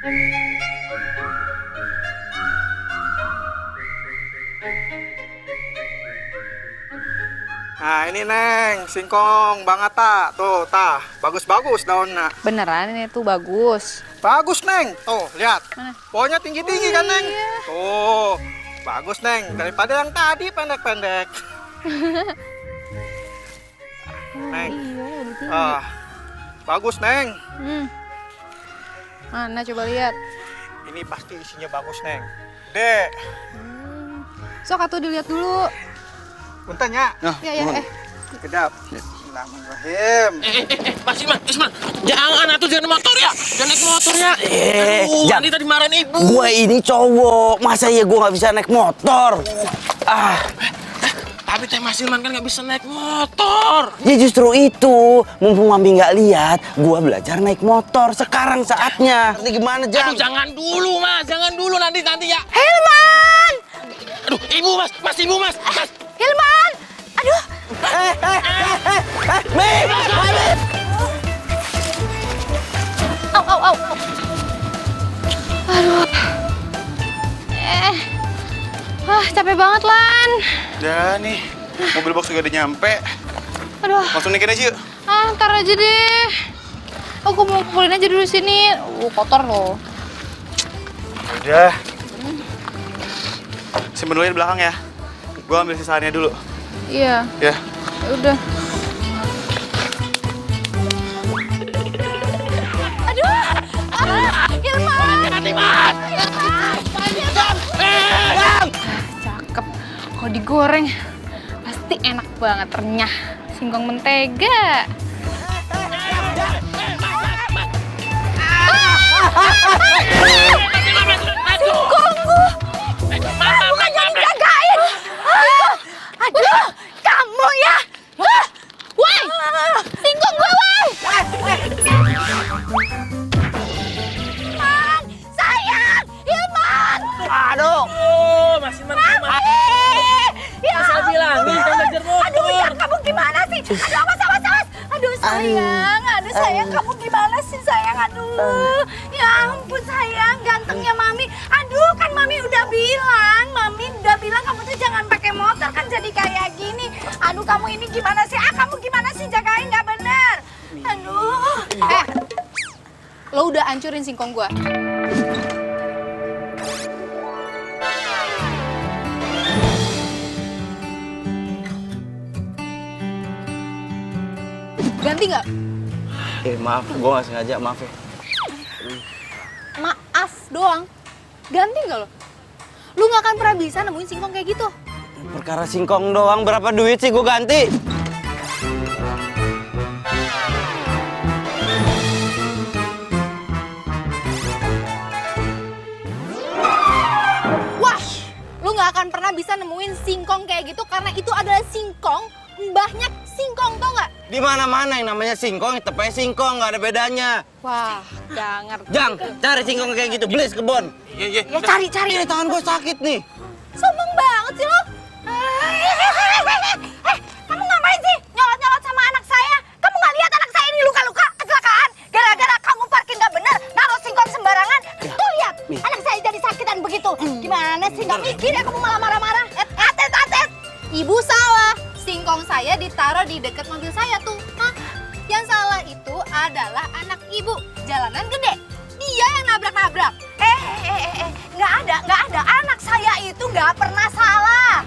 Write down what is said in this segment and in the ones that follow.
Nah ini Neng, singkong Bang Atta. Tuh, tah, bagus-bagus daunnya. Beneran ini tuh bagus. Bagus Neng, tuh lihat. Mana? Pohonnya tinggi-tinggi kan Neng? Iya. Tuh, bagus Neng, daripada yang tadi pendek-pendek. Neng, Iya, lebih tinggi. bagus Neng. Mana coba lihat. Ini pasti isinya bagus Neng. Dek, Sok atuh dilihat dulu. bentar ya. Ya. Kedap. Bismillahirrahmanirrahim. Mas Isman, jangan atuh jangan motor ya, jangan naik motor ya. Nanti tadi marahin ibu. Gua ini cowok, masa ya gua nggak bisa naik motor? Tapi teh Mas Ilman kan nggak bisa naik motor. Ya justru itu, mumpung Mami nggak lihat, gua belajar naik motor. Sekarang saatnya. Ini gimana, Jang? Aduh jangan dulu Mas, jangan dulu nanti ya. Hilman! Aduh ibu Mas, ibu Mas. Hilman! Aduh! Mim! Au. Aduh. Capek banget, Lan. Udah nih, mobil box juga udah nyampe. Aduh. Langsung naikin aja yuk. Ntar aja deh. Aku mau pulin aja dulu sini. Kotor loh. Udah. Simpen dulu di belakang ya. Gua ambil sisaannya dulu. Iya. Ya. Udah. Aduh! Hilman! Hati Mas. Cakep. Kalau digoreng pasti enak banget, renyah. Singkong mentega. Singkongku! Bukan jadi jagain! Aduh, kamu ya! Woi! Singkong gue, woi! Hilman! Sayang! Hilman! Aduh! Oh, Mas Ilman. Ya Saya bilangin kan belajar motor. Aduh, ya kamu gimana sih? Aduh, awas. Aduh, sayang, kamu gimana sih, sayang? Aduh, ya ampun, sayang, gantengnya Mami. Aduh, kan Mami udah bilang kamu tuh jangan pakai motor, kan jadi kayak gini. Aduh, kamu ini gimana sih? Kamu gimana sih jagain nggak bener? Aduh. Lo udah hancurin singkong gua. Ganti nggak? Maaf, gua nggak sengaja, maaf ya. Maaf doang. Ganti nggak lo? Lu nggak akan pernah bisa nemuin singkong kayak gitu. Perkara singkong doang, berapa duit sih gua ganti? Wah, lu nggak akan pernah bisa nemuin singkong kayak gitu karena itu adalah singkong mbahnya singkong, tau nggak? Di mana-mana yang namanya singkong, tepatnya singkong, nggak ada bedanya. Wah, nggak ngerti. Jang, cari singkong kayak gitu, beli kebon. Iya. Ya cari. Ini tangan gua sakit nih. Sombong banget sih lo. Kamu ngapain sih nyolot-nyolot sama anak saya? Kamu nggak lihat anak saya ini luka-luka kecelakaan? Gara-gara kamu parkir nggak bener, naruh singkong sembarangan. Tuh lihat, anak saya jadi sakitan begitu. Gimana sih, nggak mikir ya kamu malah marah-marah? Atet. Ibu salah. Singkong saya ditaruh di dekat mobil saya tuh. Yang salah itu adalah anak ibu. Jalanan gede. Dia yang nabrak-nabrak. Nggak ada. Anak saya itu nggak pernah salah.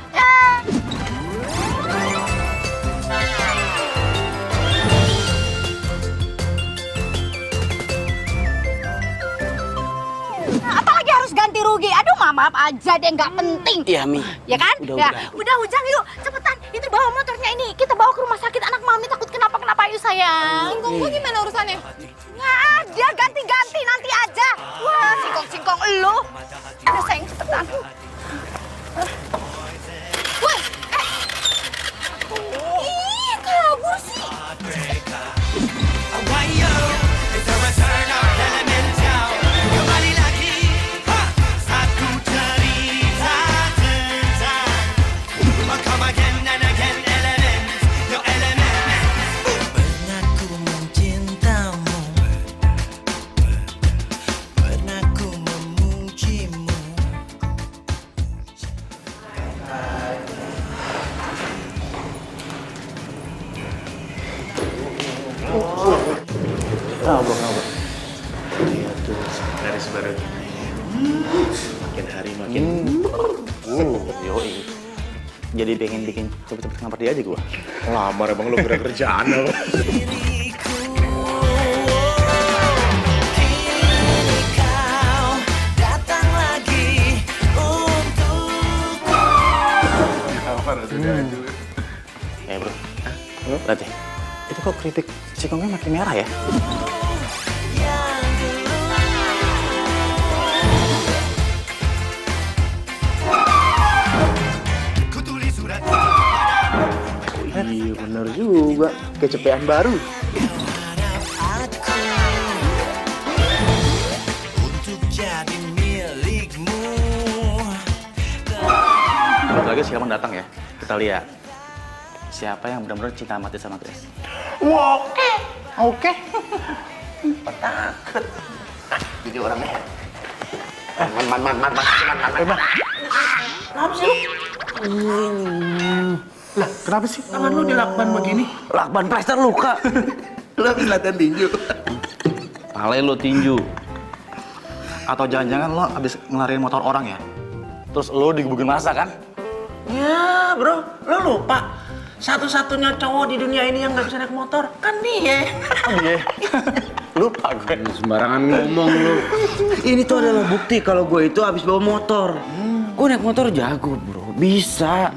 Apalagi harus ganti rugi. Aduh, maaf aja deh, nggak penting. Iya, Mi. Ya kan? Udah. Ujang, yuk, cepetan. Itu bawa motornya ini. Kita bawa ke rumah sakit, anak Mami takut kenapa-kenapa, yuk sayang. Singkong gua gimana urusannya? Nggak ada, ganti-ganti nanti aja. Wah, singkong elu. Udah sayang, cepetan. Woi, Ih, kabur sih. Pernah ku mencintamu, pernah seru. Makin hari makin. Yoi. Jadi pengen bikin cepet-cepet ngamper dia aja gua. Lamar emang lu gerak kerjaan apa? Bro. Lihat deh. Itu kok keripik singkongnya makin merah ya? Iya bener juga, kecepean baru. Bentar lagi si Kaman datang ya. Kita lihat siapa yang benar-benar cinta mati sama Grace. Oke. Takut. Jadi orangnya. Man. Kenapa sih lu? Lah, kenapa sih tangan lu dilakban begini? Lakban plester luka. Lu habis latihan tinju. Pale lo tinju. Atau jangan-jangan lo habis ngelarin motor orang ya? Terus lo digebukin masa kan? Ya, bro, lu lupa. Satu-satunya cowok di dunia ini yang nggak bisa naik motor kan dia. Iya. Lupa gue. Sembarangan ngomong lu. Ini tuh adalah bukti kalau gue itu habis bawa motor. Gue naik motor jago, bro. Bisa.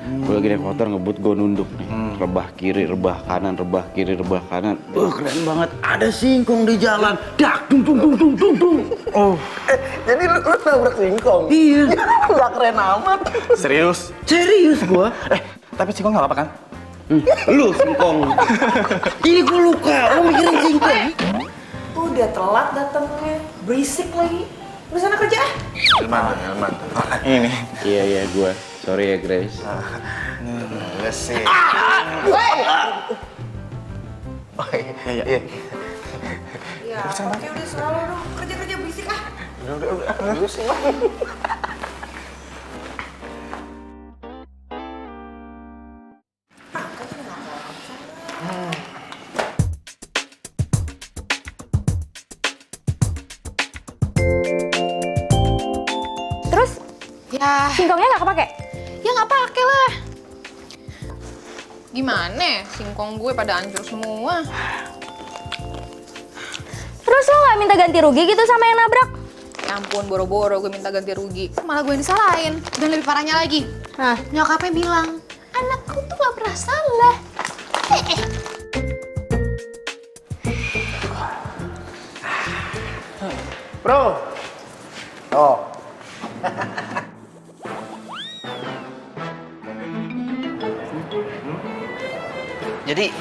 Gue lagi naik motor ngebut, gue nunduk nih. Rebah kiri, rebah kanan, rebah kiri, rebah kanan. Keren banget. Ada singkong di jalan. Dak, dung. Oh. Jadi lu nabrak singkong? Iya. Nggak keren amat. Serius? Serius gue. Tapi singkong nggak apa-apa kan? Lu singkong. Ini gue luka. Lu mikirin singkong. Udah telat datangnya, berisik lagi. Udah sana kerja. Ilman. Ini. Iya, gue. Sorry ya, Grace. Enggak sih. Iya. Ya, oke udah selalu dong. Kerja berisik ah. Terus Ya, singkongnya nggak kepake? ya nggak pakai lah. Gimana? Singkong gue pada hancur semua. Terus lo nggak minta ganti rugi gitu sama yang nabrak? Ya ampun, boro-boro gue minta ganti rugi. Malah gue yang disalahin. Dan lebih parahnya lagi, Nah, nyokapnya bilang, anakku tuh gak pernah salah. Bro. Oh. Jadi,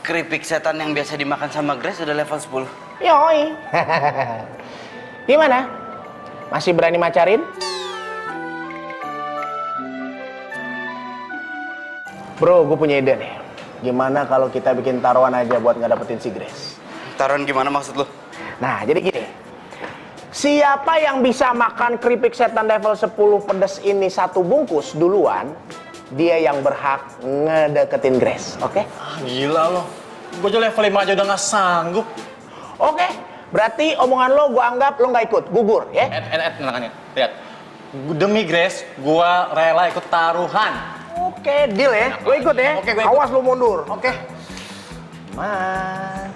keripik setan yang biasa dimakan sama Grace udah level 10. Yoi. Gimana? Masih berani macarin? Bro, gue punya ide nih. Gimana kalau kita bikin taruhan aja buat nggak dapetin si Grace? Taruhan gimana maksud lo? Nah, jadi gini. Siapa yang bisa makan keripik setan level 10 pedas ini satu bungkus duluan, dia yang berhak ngedeketin Grace, oke? Gila lo. Gue aja level 5 aja udah nggak sanggup. Oke, berarti omongan lo gue anggap lo nggak ikut, gugur, ya? Tenangkan ya. Lihat. Demi Grace, gue rela ikut taruhan. Oke, deal ya. Gue ikut ya. Oke, gue ikut. Awas lo mundur. Oke. Man.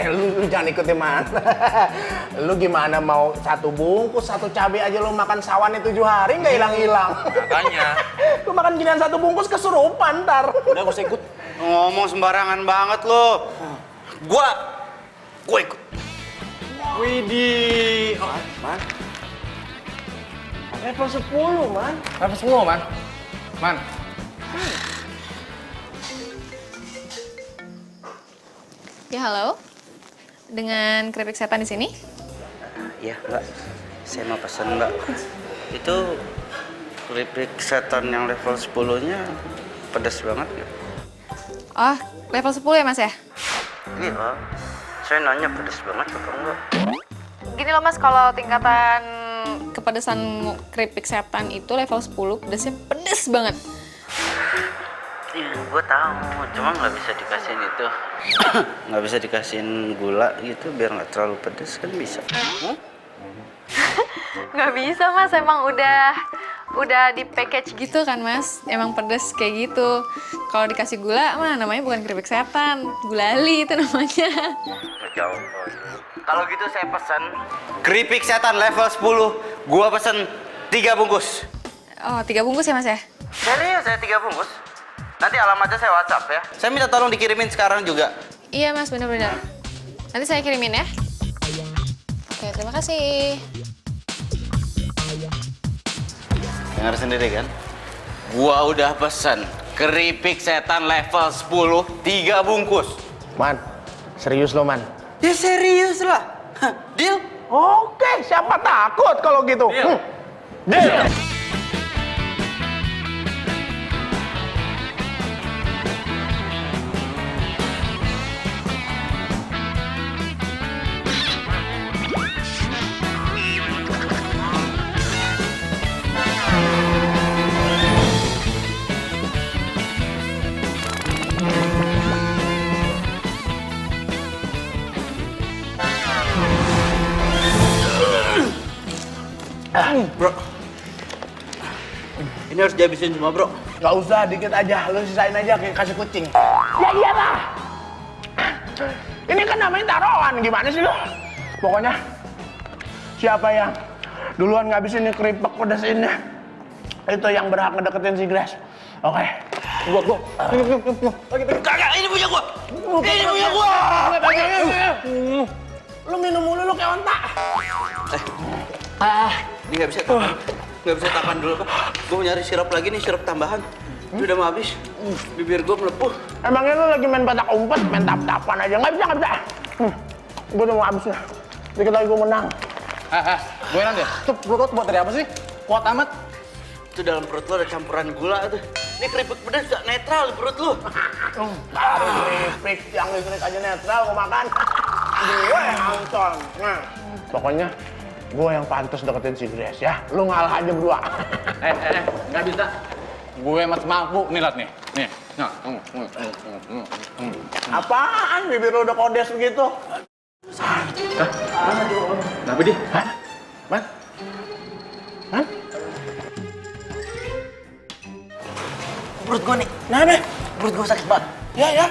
Lu jangan ikut ya, Man. Lu gimana mau satu bungkus, satu cabai aja lu makan sawannya 7 hari nggak hilang-hilang. Makanya. Lu makan ginian satu bungkus kesurupan ntar. Udah gak usah ikut. Ngomong sembarangan banget lo. Gue ikut. Widih. Oh, Man. Level 10, Man. level 10, Man. Man. Ya halo, dengan keripik setan di sini. Ya, Mbak. Saya mau pesan, Mbak. Itu keripik setan yang level 10-nya pedas banget ya? Oh, level 10 ya Mas ya? Iya. Saya nanya pedas banget apa enggak? Gini loh Mas, kalau tingkatan kepedesan keripik setan itu level 10, pedasnya pedes banget. Ya, gue tahu, cuma nggak bisa dikasihin itu, nggak bisa dikasihin gula gitu biar nggak terlalu pedes kan bisa? Nggak bisa mas, emang udah di package gitu kan mas. Emang pedes kayak gitu. Kalau dikasih gula mah namanya bukan keripik setan, gulali itu namanya. Jauh. Kalau gitu saya pesan keripik setan level 10, gua pesen 3 bungkus. Oh 3 bungkus ya mas ya? Serius saya 3 bungkus. Nanti alamatnya saya WhatsApp ya. Saya minta tolong dikirimin sekarang juga. Iya mas, bener-bener. Nanti saya kirimin ya. Oke, terima kasih. Dengar sendiri kan? Gua udah pesen keripik setan level 10, 3 bungkus. Man, serius lo, Man? Ya serius lah. Deal? Oke, siapa takut kalau gitu? Deal. Bro. Ini harus dihabisin semua, bro. Gak usah, dikit aja. Lu sisain aja kayak kasih kucing. Ya iyalah. Ini kan namanya taruhan. Gimana sih lu? Pokoknya siapa yang duluan ngabisin ini keripik pedas ini, itu yang berhak ngedeketin si Grace. Oke. Gua. Kagak, ini punya gua. Ini punya gua. Lu minum mulu lu kayak onta. Ini nggak bisa tahan. Nggak bisa tahan dulu, Pak. Gua mau nyari sirup lagi nih, sirup tambahan. Ini udah mau habis. Bibir gua melepuh. Emangnya lu lagi main petak umpet, main tap-tapan aja? Nggak bisa. Gua udah mau habis nih. Dikit lagi gua menang. Gue nanti. Tuh perut buat dari apa sih? Kuat amat. Itu dalam perut lu ada campuran gula tuh. Ini keripik pedas gak netral di perut lu. Baru keripik yang listrik aja netral gua makan. Gue yang hancur. Nah, pokoknya gue yang pantas deketin si Grace ya. Lu ngalah aja berdua. Nggak bisa. Gue masih mampu. Nih, liat nih. Nih. Nah. Apaan? Bibir lu udah kodes begitu? Kenapa di? Man? Man? Perut gua nih. Nah, deh. Perut gua sakit banget. Ya.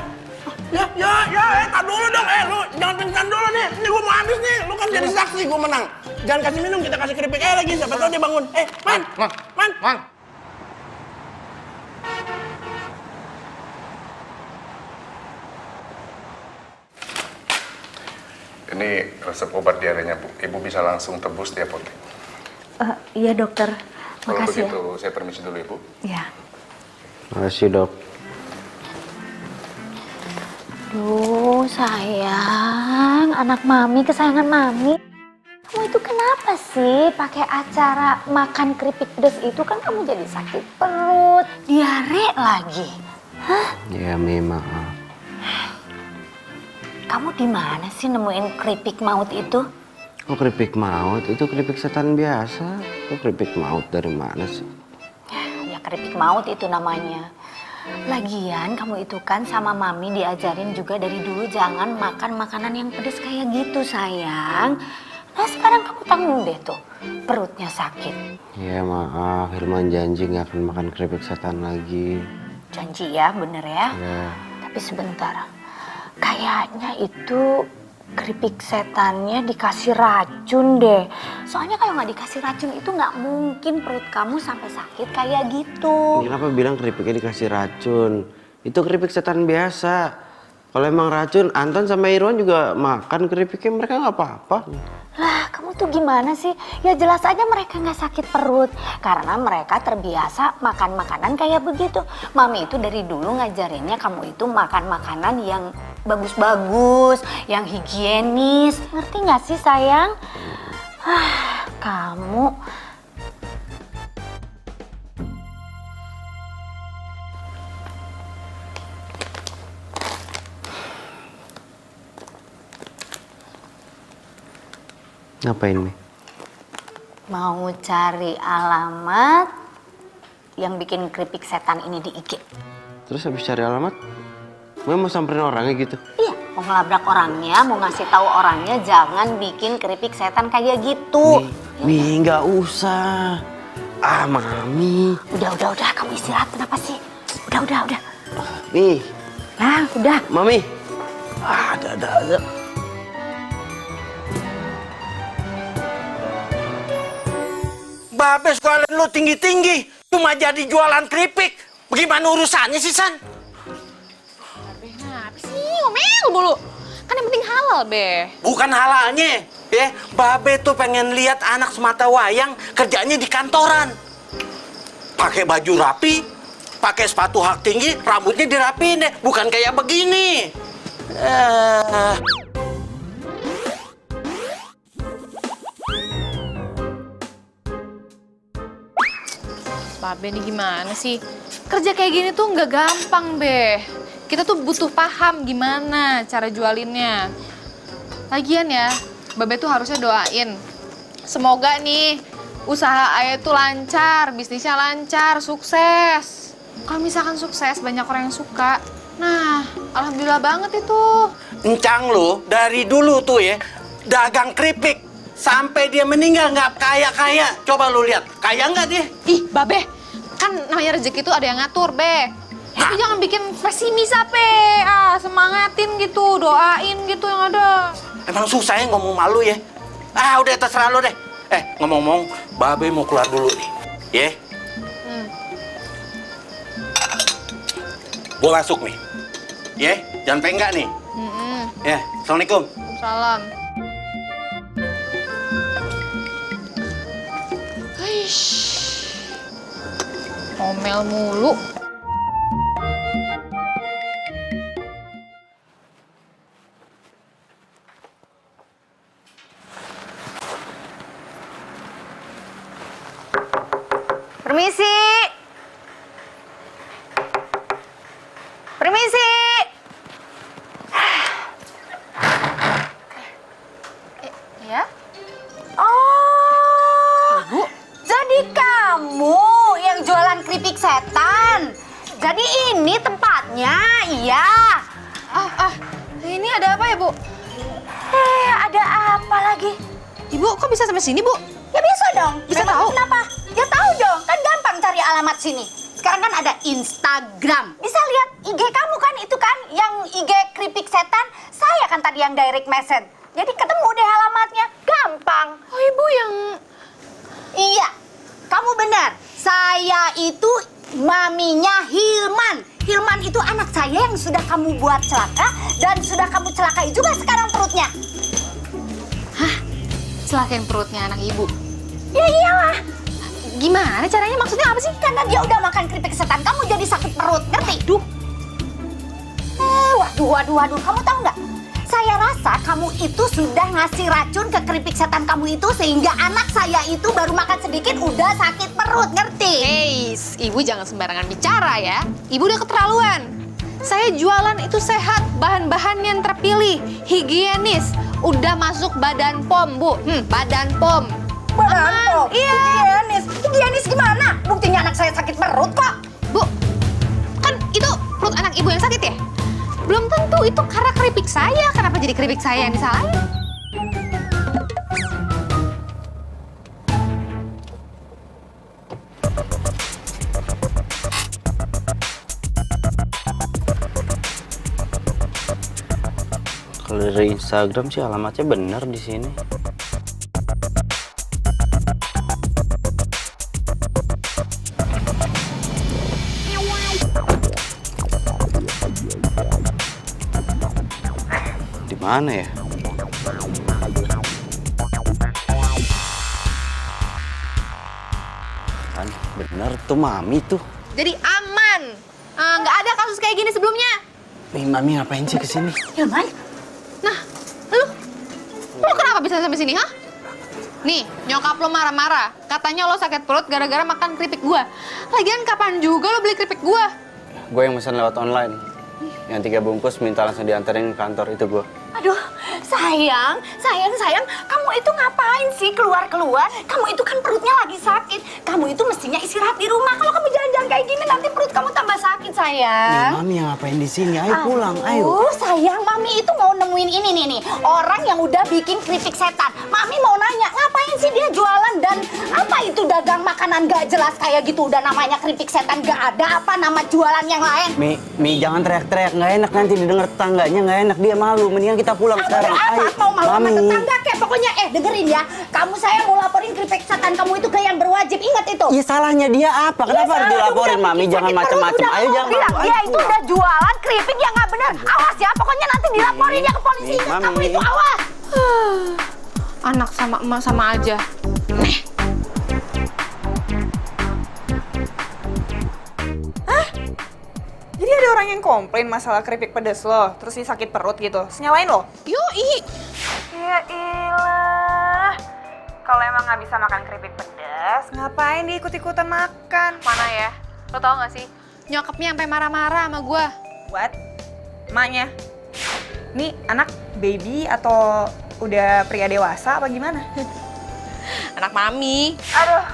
Tar dulu dong. Lu jangan pingsan dulu nih. Ini gue mau habis nih. Lu kan jadi saksi gue menang. Jangan kasih minum, kita kasih keripik aja lagi. Siapa tahu dia bangun. Man. Ini resep obat diarenya, Bu. Ibu bisa langsung tebus di apotek. Iya dokter, Kalau makasih begitu, saya permisi dulu, Ibu. ya. Makasih, Dok. Duh sayang, anak mami kesayangan mami. Kamu itu kenapa sih pakai acara makan keripik pedas itu kan kamu jadi sakit perut, diare lagi. Hah? Ya, maaf. Kamu di mana sih nemuin keripik maut itu? Oh, keripik maut? Itu keripik setan biasa. Kok keripik maut dari mana sih? Ya keripik maut itu namanya. Lagian kamu itu kan sama mami diajarin juga dari dulu jangan makan makanan yang pedas kayak gitu sayang. Nah sekarang kamu tanggung deh tuh, perutnya sakit. Ya maaf, Hilman janji nggak akan makan keripik setan lagi. Janji ya, bener ya? Ya. Tapi sebentar, kayaknya itu keripik setannya dikasih racun deh. Soalnya kalau nggak dikasih racun itu nggak mungkin perut kamu sampai sakit kayak gitu. Kenapa bilang keripiknya dikasih racun? Itu keripik setan biasa. Kalau emang racun, Anton sama Irwan juga makan keripiknya, mereka nggak apa-apa. Lah, kamu tuh gimana sih? Ya jelas aja mereka nggak sakit perut. Karena mereka terbiasa makan makanan kayak begitu. Mami itu dari dulu ngajarinnya kamu itu makan makanan yang bagus-bagus, yang higienis. Ngerti nggak sih sayang? Kamu... Ngapain, Mi? mau cari alamat yang bikin keripik setan ini di IG. Terus habis cari alamat, Mami mau samperin orangnya gitu? Iya, mau ngelabrak orangnya, mau ngasih tahu orangnya jangan bikin keripik setan kayak gitu. Mi, nggak usah. Ah, Mami. Udah, kamu istirahat kenapa sih? Udah. Mi. Nah, udah. Mami. Ah, ada. Babe sekalian lu tinggi-tinggi, cuma jadi jualan keripik. Bagaimana urusannya sih, San? Kenapa sih ngomel mulu? Kan yang penting halal, Be. Bukan halalnya, ya. Babe tuh pengen lihat anak semata wayang kerjanya di kantoran. Pakai baju rapi, pakai sepatu hak tinggi, rambutnya dirapiin deh, bukan kayak begini. Babe nih gimana sih? Kerja kayak gini tuh nggak gampang, Be. Kita tuh butuh paham gimana cara jualinnya. Lagian ya, Babe tuh harusnya doain. Semoga nih usaha Ayah tuh lancar, bisnisnya lancar, sukses. Kalau misalkan sukses, banyak orang yang suka. Nah, alhamdulillah banget itu. Encang lu dari dulu tuh ya, dagang keripik. Sampai dia meninggal nggak kaya-kaya. Coba lu lihat, kaya nggak dia? Ih, Babe, kan namanya rezeki itu ada yang ngatur, Be. Itu jangan bikin pesimis apa, semangatin gitu, doain gitu yang ada. Emang susah ya ngomong malu ya? Ah, udah terserah lu deh. Ngomong-ngomong, Babe mau keluar dulu nih. Ya? Gua masuk nih. Ya, jangan penggak nih. Ya, Assalamualaikum. Salam. Ngomel mulu. Permisi. Ya? Oh, Ibu. Jadi kamu yang jualan keripik setan. Jadi ini tempatnya, iya. Ini ada apa ya, Bu? Ada apa lagi? Ibu, kok bisa sampai sini, Bu? Ya bisa dong. Bisa Memang tahu? Kenapa? Ya tahu dong. Kan gampang cari alamat sini. Sekarang kan ada Instagram. Bisa lihat IG kamu kan itu kan yang IG keripik setan. Saya kan tadi yang direct message. Jadi ketemu deh alamatnya. Gampang. Oh, Ibu yang... Iya. Kamu benar. Saya itu maminya Hilman. Hilman itu anak saya yang sudah kamu buat celaka dan sudah kamu celakai juga sekarang perutnya. Hah? Celakain perutnya anak Ibu? Ya iyalah. Gimana caranya? Maksudnya apa sih? Karena dia udah makan keripik setan, kamu jadi sakit perut, ngerti? Waduh. Kamu tahu nggak? Saya rasa kamu itu sudah ngasih racun ke keripik setan kamu itu sehingga anak saya itu baru makan sedikit udah sakit perut, ngerti? Ibu jangan sembarangan bicara ya. Ibu udah keterlaluan. Saya jualan itu sehat, bahan-bahan yang terpilih, higienis, udah masuk Badan POM, Bu. Badan POM. Badan POM? Iya. Higienis gimana? Buktinya anak saya sakit perut kok. Bu, kan itu perut anak Ibu yang sakit ya? Belum tentu itu karena keripik saya. Kenapa jadi keripik saya yang disalahin? Kalau dari Instagram sih alamatnya bener di sini. Di mana ya? Kan bener tuh Mami tuh. Jadi aman. Nggak ada kasus kayak gini sebelumnya. Mami ngapain sih kesini? Hilman? Nah, lu kenapa bisa sampai sini, hah? Nih, nyokap lo marah-marah. Katanya lo sakit perut gara-gara makan keripik gua. Lagian kapan juga lo beli keripik gua? Gue yang pesan lewat online. Yang 3 bungkus minta langsung diantarin ke kantor itu gue. Aduh, sayang, kamu itu ngapain sih keluar-keluar? Kamu itu kan perutnya lagi sakit. Kamu itu mestinya istirahat di rumah. Kalau kamu jalan-jalan kayak gini nanti perut kamu tambah sakit, sayang. Mami yang ngapain di sini? Ayo pulang, ayo. Sayang, Mami itu mau nemuin ini nih. Orang yang udah bikin keripik setan. Mami mau nanya, ngapain sih dia jualan dan apa itu dagang makanan gak jelas kayak gitu? Udah namanya keripik setan, gak ada apa nama jualan yang lain. Mi jangan teriak-teriak, nggak enak nanti didengar tetangganya, nggak enak, dia malu. Mendingan kita pulang sekarang. Ayo, Mau malu sama Mami. tetangga kek. Pokoknya dengerin ya. Saya mau laporin keripik setan kamu itu ke yang berwajib. Ingat itu. Ya salahnya dia apa? Kenapa harus dilaporin, Mami? Jangan macam-macam. Ayo jangan bilang, malu. dia Ayo itu udah jualan keripik yang nggak benar. Awas ya, pokoknya nanti dilaporin ya ke polisi. Ingat, kamu itu awas. Anak sama emak sama aja. Jadi ada orang yang komplain masalah keripik pedes lo, terus dia sakit perut gitu. Terus nyalain lo? Yoi. Ya ilah. Kalau emang nggak bisa makan keripik pedas, ngapain dia ikut-ikutan makan? Mana ya? Lo tau gak sih? Nyokapnya sampai marah-marah sama gua. What? Emaknya? Ini anak baby atau udah pria dewasa apa gimana? Anak mami. Aduh.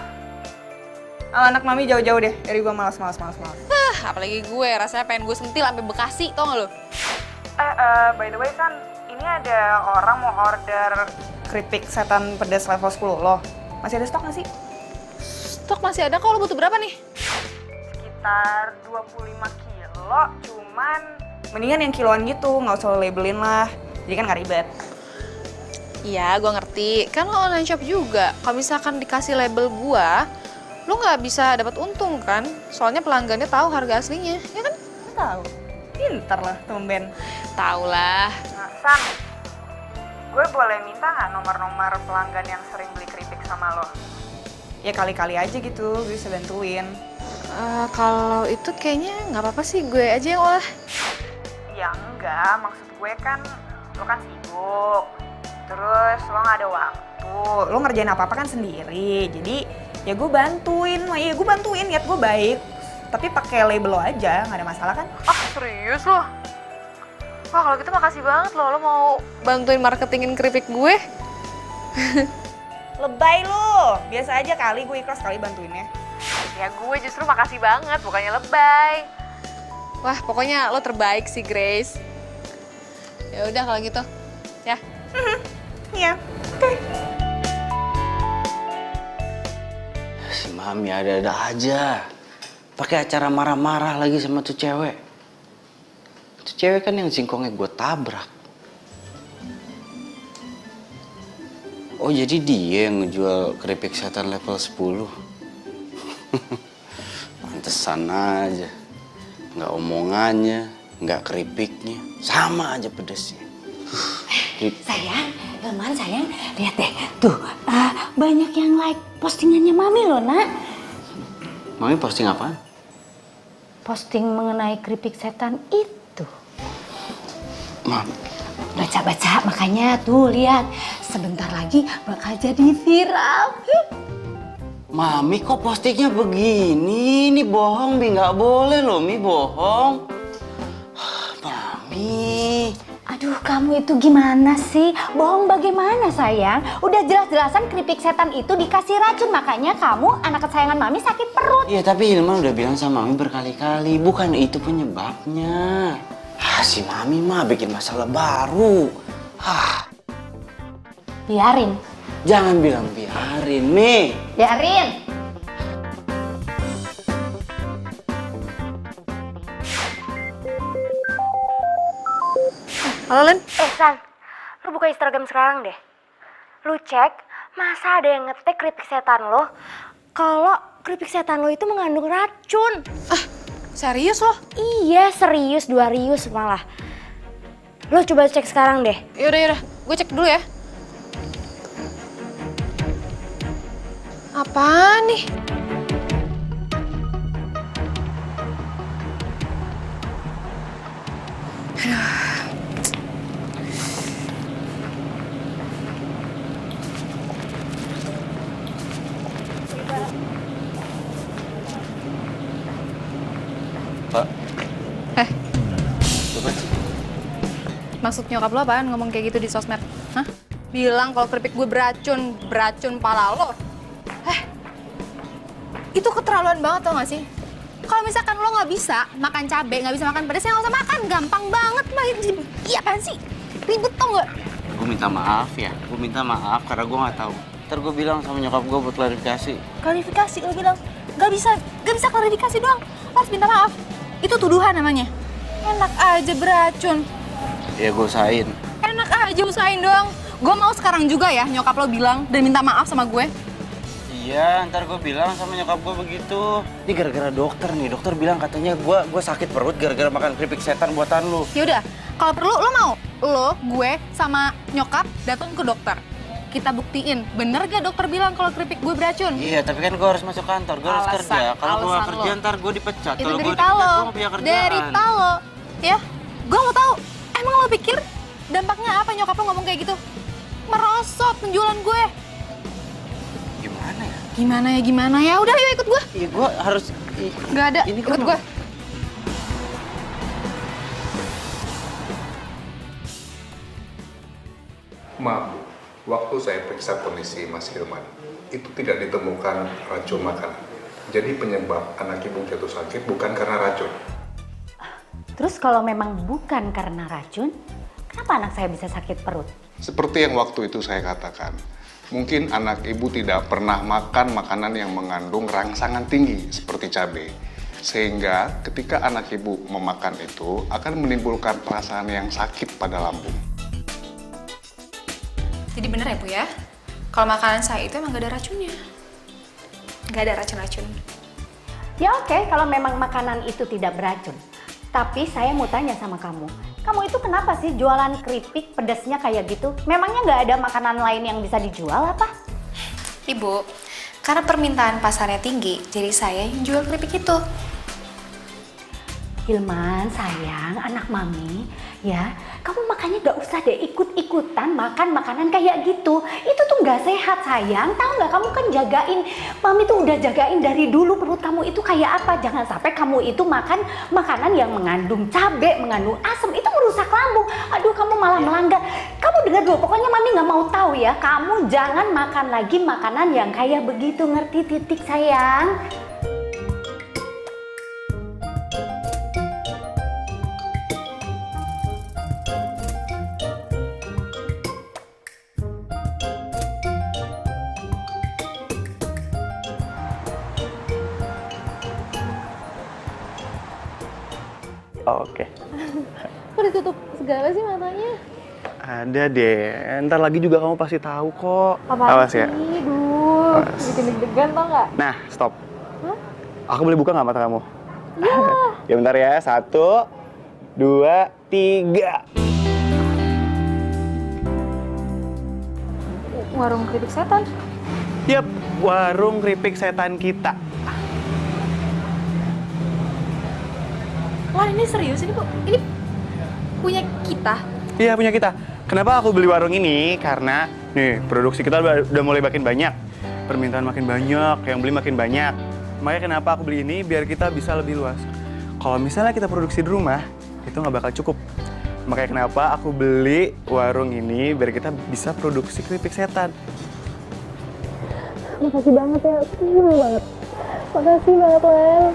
Oh, anak mami jauh-jauh deh dari gua malas. Apalagi gue, rasanya pengen gue sentil sampai Bekasi, tau gak lo? By the way San, ini ada orang mau order keripik setan pedas level 10 lo. Masih ada stok nggak sih? Stok masih ada, kalau lo butuh berapa nih? Sekitar 25 kilo, cuman mendingan yang kiloan gitu, nggak usah lo labelin lah. Jadi kan nggak ribet. Iya, gue ngerti. Kan lo online shop juga. Kalau misalkan dikasih label gue, lo nggak bisa dapat untung kan? Soalnya pelanggannya tahu harga aslinya, ya kan? Tahu. Pinter lah, tumben. Tahu lah. Nah, San, gue boleh minta nggak nomor-nomor pelanggan yang sering beli keripik sama lo? Ya kali-kali aja gitu, gue bisa bantuin. Kalau itu kayaknya nggak apa-apa sih, gue aja yang olah. Ya enggak, maksud gue kan lo kan sibuk. Terus lo nggak ada waktu, lo ngerjain apa-apa kan sendiri. Jadi ya gue bantuin, niat gue baik. Tapi pakai label lo aja, nggak ada masalah kan? Ah, serius lo? Wah, kalau gitu makasih banget lo mau bantuin marketingin keripik gue. Lebay lo, biasa aja kali, gue ikhlas kali bantuinnya. Ya gue justru makasih banget, bukannya lebay. Wah, pokoknya lo terbaik sih, Grace. Ya udah kalau gitu, ya. Iya, oke. Si Mami ada-ada aja. Pakai acara marah-marah lagi sama tuh cewek. Tuh cewek kan yang singkongnya gue tabrak. Oh jadi dia yang ngejual keripik setan level 10. Pantesan aja. Nggak omongannya, nggak keripiknya. Sama aja pedesnya. Sayang, sayang, lihat deh. Tuh, banyak yang like postingannya Mami loh, Nak. Mami posting apaan? Posting mengenai keripik setan itu. Mami. Baca-baca, makanya tuh lihat. Sebentar lagi bakal jadi viral. Mami kok postingnya begini? Ini bohong, Mi. Nggak boleh loh, Mi, bohong. Mami. Aduh, kamu itu gimana sih? Bohong bagaimana, sayang? Udah jelas-jelasan keripik setan itu dikasih racun, makanya kamu, anak kesayangan Mami, sakit perut. Iya, tapi Hilman udah bilang sama Mami berkali-kali, bukan itu penyebabnya. Si Mami mah bikin masalah baru. Biarin. Jangan bilang biarin, Mi. Biarin. Halo, Len. San, lu buka Instagram sekarang deh. Lu cek, masa ada yang ngetek keripik setan lo? Kalau keripik setan lo itu mengandung racun. Serius lo? Iya, serius, 2 rius malah. Lo coba cek sekarang deh. Yaudah. Gue cek dulu ya. Apaan nih? Pak. Eh. Coba sih. Maksud nyokap lo apaan ngomong kayak gitu di sosmed? Hah? Bilang kalau keripik gue beracun, beracun pala lo. Itu keterlaluan banget tau gak sih? Kalau misalkan lo nggak bisa makan cabai, nggak bisa makan pedas, ya nggak usah makan. Gampang banget, Mbak. Iya apaan sih? Ribet tau nggak? Gue minta maaf ya, gue minta maaf karena gue nggak tahu. Ntar gue bilang sama nyokap gue buat klarifikasi. Klarifikasi, lo bilang nggak bisa klarifikasi doang. Lo harus minta maaf. Itu tuduhan namanya. Enak aja beracun. Ya gue usahain. Enak aja usahain doang. Gue mau sekarang juga ya nyokap lo bilang dan minta maaf sama gue. Iya, ntar gue bilang sama nyokap gue begitu. Ini gara-gara dokter nih, dokter bilang katanya gue sakit perut gara-gara makan keripik setan buatan lu. Yaudah, kalau perlu lo mau? Lo, gue, sama nyokap datang ke dokter. Kita buktiin, bener gak dokter bilang kalau keripik gue beracun? Iya, tapi kan gue harus masuk kantor, gue harus kerja. Kalau gue gak kerja, ntar gue dipecat. Itu Kalau gue derita dipecat, lo, gue gak punya kerjaan. derita lo. Ya, gue mau tahu. Emang lo pikir dampaknya apa nyokap lo ngomong kayak gitu? Merosot penjualan gue. Gimana ya? Gimana ya? Udah yuk ikut gue. Iya, gue harus... Gak ada, Ini ikut gue. Maaf, Bu. Waktu saya periksa kondisi Mas Hilman, itu tidak ditemukan racun makanan. Jadi penyebab anak ibu jatuh sakit bukan karena racun. Terus kalau memang bukan karena racun, kenapa anak saya bisa sakit perut? Seperti yang waktu itu saya katakan, mungkin anak ibu tidak pernah makan makanan yang mengandung rangsangan tinggi seperti cabai. Sehingga ketika anak ibu memakan itu akan menimbulkan perasaan yang sakit pada lambung. Jadi bener ya Bu ya? Kalau makanan saya itu emang gak ada racunnya. Gak ada racun-racun. Ya oke, kalau memang makanan itu tidak beracun. Tapi saya mau tanya sama kamu. Kamu itu kenapa sih jualan keripik pedasnya kayak gitu? Memangnya nggak ada makanan lain yang bisa dijual apa? Ibu, karena permintaan pasarnya tinggi, jadi saya yang jual keripik itu. Hilman, sayang, anak mami, ya, kamu makanya gak usah deh ikut-ikutan makan makanan kayak gitu. Itu tuh gak sehat, sayang. Tahu nggak, kamu kan jagain, mami tuh udah jagain dari dulu perut kamu itu kayak apa. Jangan sampai kamu itu makan makanan yang mengandung cabai, mengandung asam, itu merusak lambung. Aduh, kamu malah melanggar. Kamu dengar dulu, pokoknya mami gak mau tahu ya. Kamu jangan makan lagi makanan yang kayak begitu, ngerti titik sayang? Oke. Kok ditutup segala sih matanya? Ada deh. Ntar lagi juga kamu pasti tahu kok. Apaan Awas sih? ya. Duh, bikin deg-degan tau nggak? Nah, stop. Hah? Aku boleh buka nggak mata kamu? Iya. Ya bentar ya. 1, 2, 3. Warung keripik setan. Yap, warung keripik setan kita. Wah, ini serius ini kok? Ini punya kita? Iya, punya kita. Kenapa aku beli warung ini? Karena nih, produksi kita udah mulai makin banyak. Permintaan makin banyak, yang beli makin banyak. Makanya kenapa aku beli ini? Biar kita bisa lebih luas. Kalau misalnya kita produksi di rumah, itu nggak bakal cukup. Makanya kenapa aku beli warung ini, biar kita bisa produksi keripik setan. Makasih banget ya, seneng banget. Makasih banget, Len.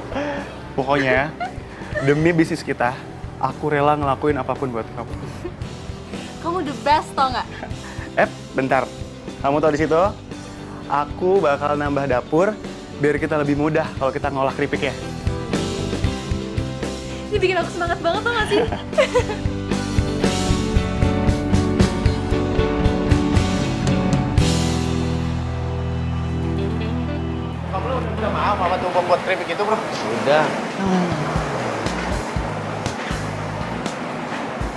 Pokoknya, demi bisnis kita, aku rela ngelakuin apapun buat kamu. Kamu the best tau nggak? Bentar. Kamu tahu di situ? Aku bakal nambah dapur biar kita lebih mudah kalau kita ngolah keripiknya. Ini bikin aku semangat banget tau nggak sih? Kamu udah minta maaf sama tuh pembuat keripik itu, bro? Udah.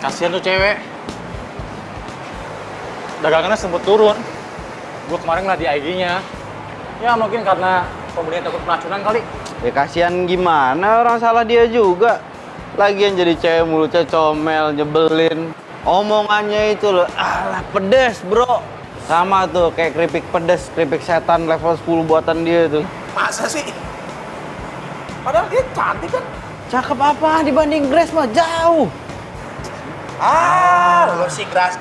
Kasihan tuh cewek. Dagangannya sempat turun. Gue kemarin ngeliat di IG-nya. Ya mungkin karena pembelinya takut keracunan kali. Ya kasihan gimana, orang salah dia juga. Lagian jadi cewek mulutnya comel, nyebelin. Omongannya itu loh, alah pedes bro. Sama tuh kayak keripik pedes, keripik setan level 10 buatan dia tuh. Masa sih? Padahal dia cantik kan? Cakep apa dibanding Grace mah jauh. Lo si Grace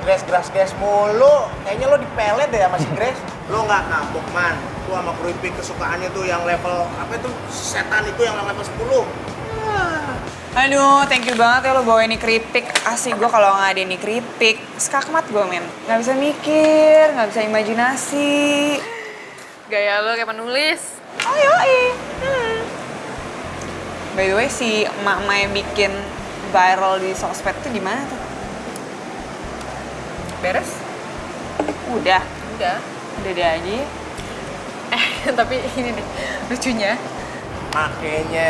mulu. Kayaknya lo dipelet deh sama si Grace. Lo nggak kapok, Man. Lo sama keripik kesukaannya tuh yang level, apa itu, setan itu yang level 10. Aduh, thank you banget ya lo bawa ini keripik. Asik gue kalau nggak ada ini keripik, skakmat gue, men. Nggak bisa mikir, nggak bisa imajinasi. Gaya lo kayak penulis. Oh yoi. By the way, si emak-emak yang bikin viral di sosmed tuh gimana tuh? Beres? Udah. Udah. Udah deh aja ya. Tapi ini nih, lucunya. Makanya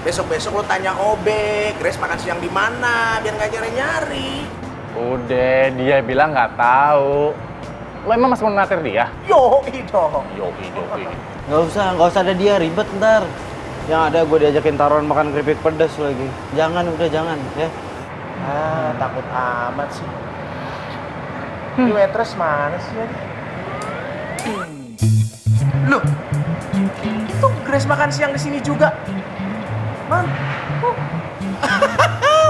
besok-besok lo tanya Obe, Grace makan siang di mana, biar nggak nyari-nyari. Udah, dia bilang nggak tahu. Lo emang masih mau natir dia? Yoi dong. Nggak usah ada dia, ribet ntar. Yang ada gue diajakin taruhan makan keripik pedas lagi. Jangan, udah jangan ya. Takut amat sih. Ini waitress mana sih lagi? Loh, itu Grace makan siang di sini juga. Man,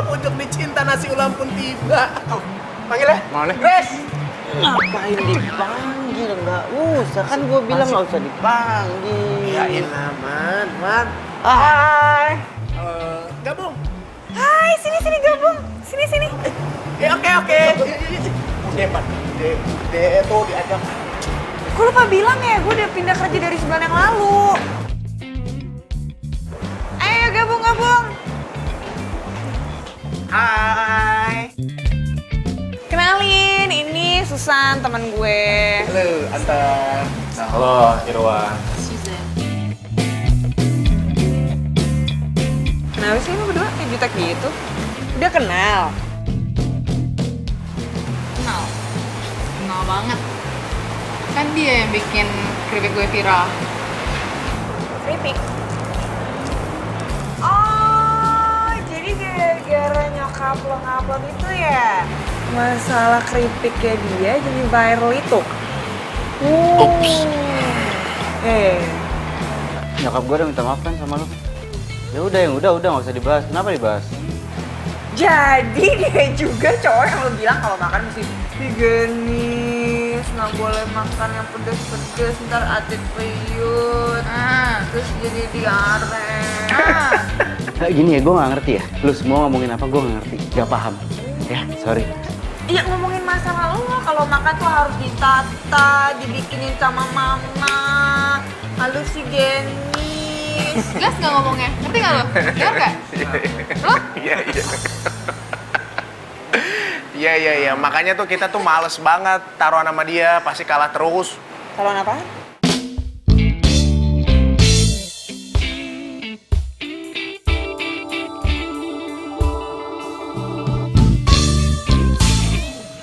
pucuk dicinta nasi ulam pun tiba. Panggil ya. Mana? Grace. Ngapain dipanggil? Nggak usah, kan gue bilang nggak usah dipanggil. Iyain aman, Man. Hai. Gabung. Hai, sini gabung. Sini. Oke. Udah, Man. Udah tuh diajak. Gue lupa bilang ya, gue udah pindah kerja dari sebulan yang lalu. Ayo gabung. Hai. Kenalin, ini Susan, teman gue. Halo, Anton. Halo, Irwan. Kenapa sih lu berdua kayak jutek gitu? Udah kenal? Kenal banget. Kan dia yang bikin keripik gue viral. Keripik? Oh, jadi gara-gara nyokap lo ngupload itu ya? Masalah keripiknya dia jadi viral itu? Nyokap gue udah minta maaf kan sama lo. Ya udah, yang udah nggak usah dibahas. Kenapa dibahas? Jadi dia juga cowok yang lo bilang kalau makan mesti higienis, nggak boleh makan yang pedes-pedes, ntar atlet peyut, terus jadi diare. Kayak gini ya, gue nggak ngerti ya. Lu semua ngomongin apa gue nggak ngerti, nggak paham. Ya, sorry. Iya, ngomongin masalah lo, kalau makan tuh harus ditata, dibikinin sama mama, halus higienis. Jelas nggak ngomongnya? Ngerti nggak lo? Dengar nggak? Lo? Iya. Makanya tuh kita tuh males banget taruhan sama dia, pasti kalah terus. Taruhan apa?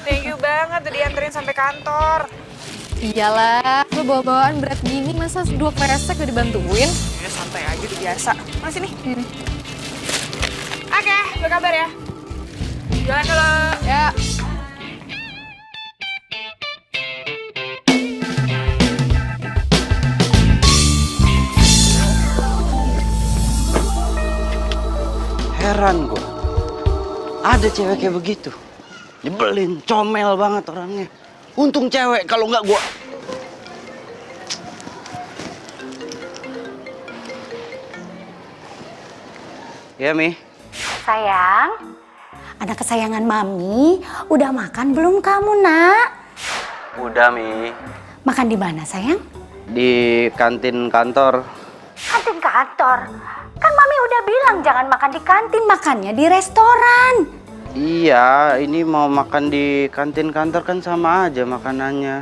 Thank you banget udah dianterin sampai kantor. Iyalah, lo bawa-bawaan berat gini masa 2 kresek udah dibantuin? Ya santai aja udah biasa. Mana sini? Oke, berkabar ya. Jalan dulu. Ya. Heran gue. Ada cewek kayak begitu. Nyebelin, comel banget orangnya. Untung cewek, kalau nggak gue. Ya, Mi. Sayang, anak kesayangan Mami, udah makan belum kamu, Nak? Udah, Mi. Makan di mana, sayang? Di kantin kantor. Kantin kantor? Kan Mami udah bilang jangan makan di kantin, makannya di restoran. Iya, ini mau makan di kantin kantor kan sama aja makanannya.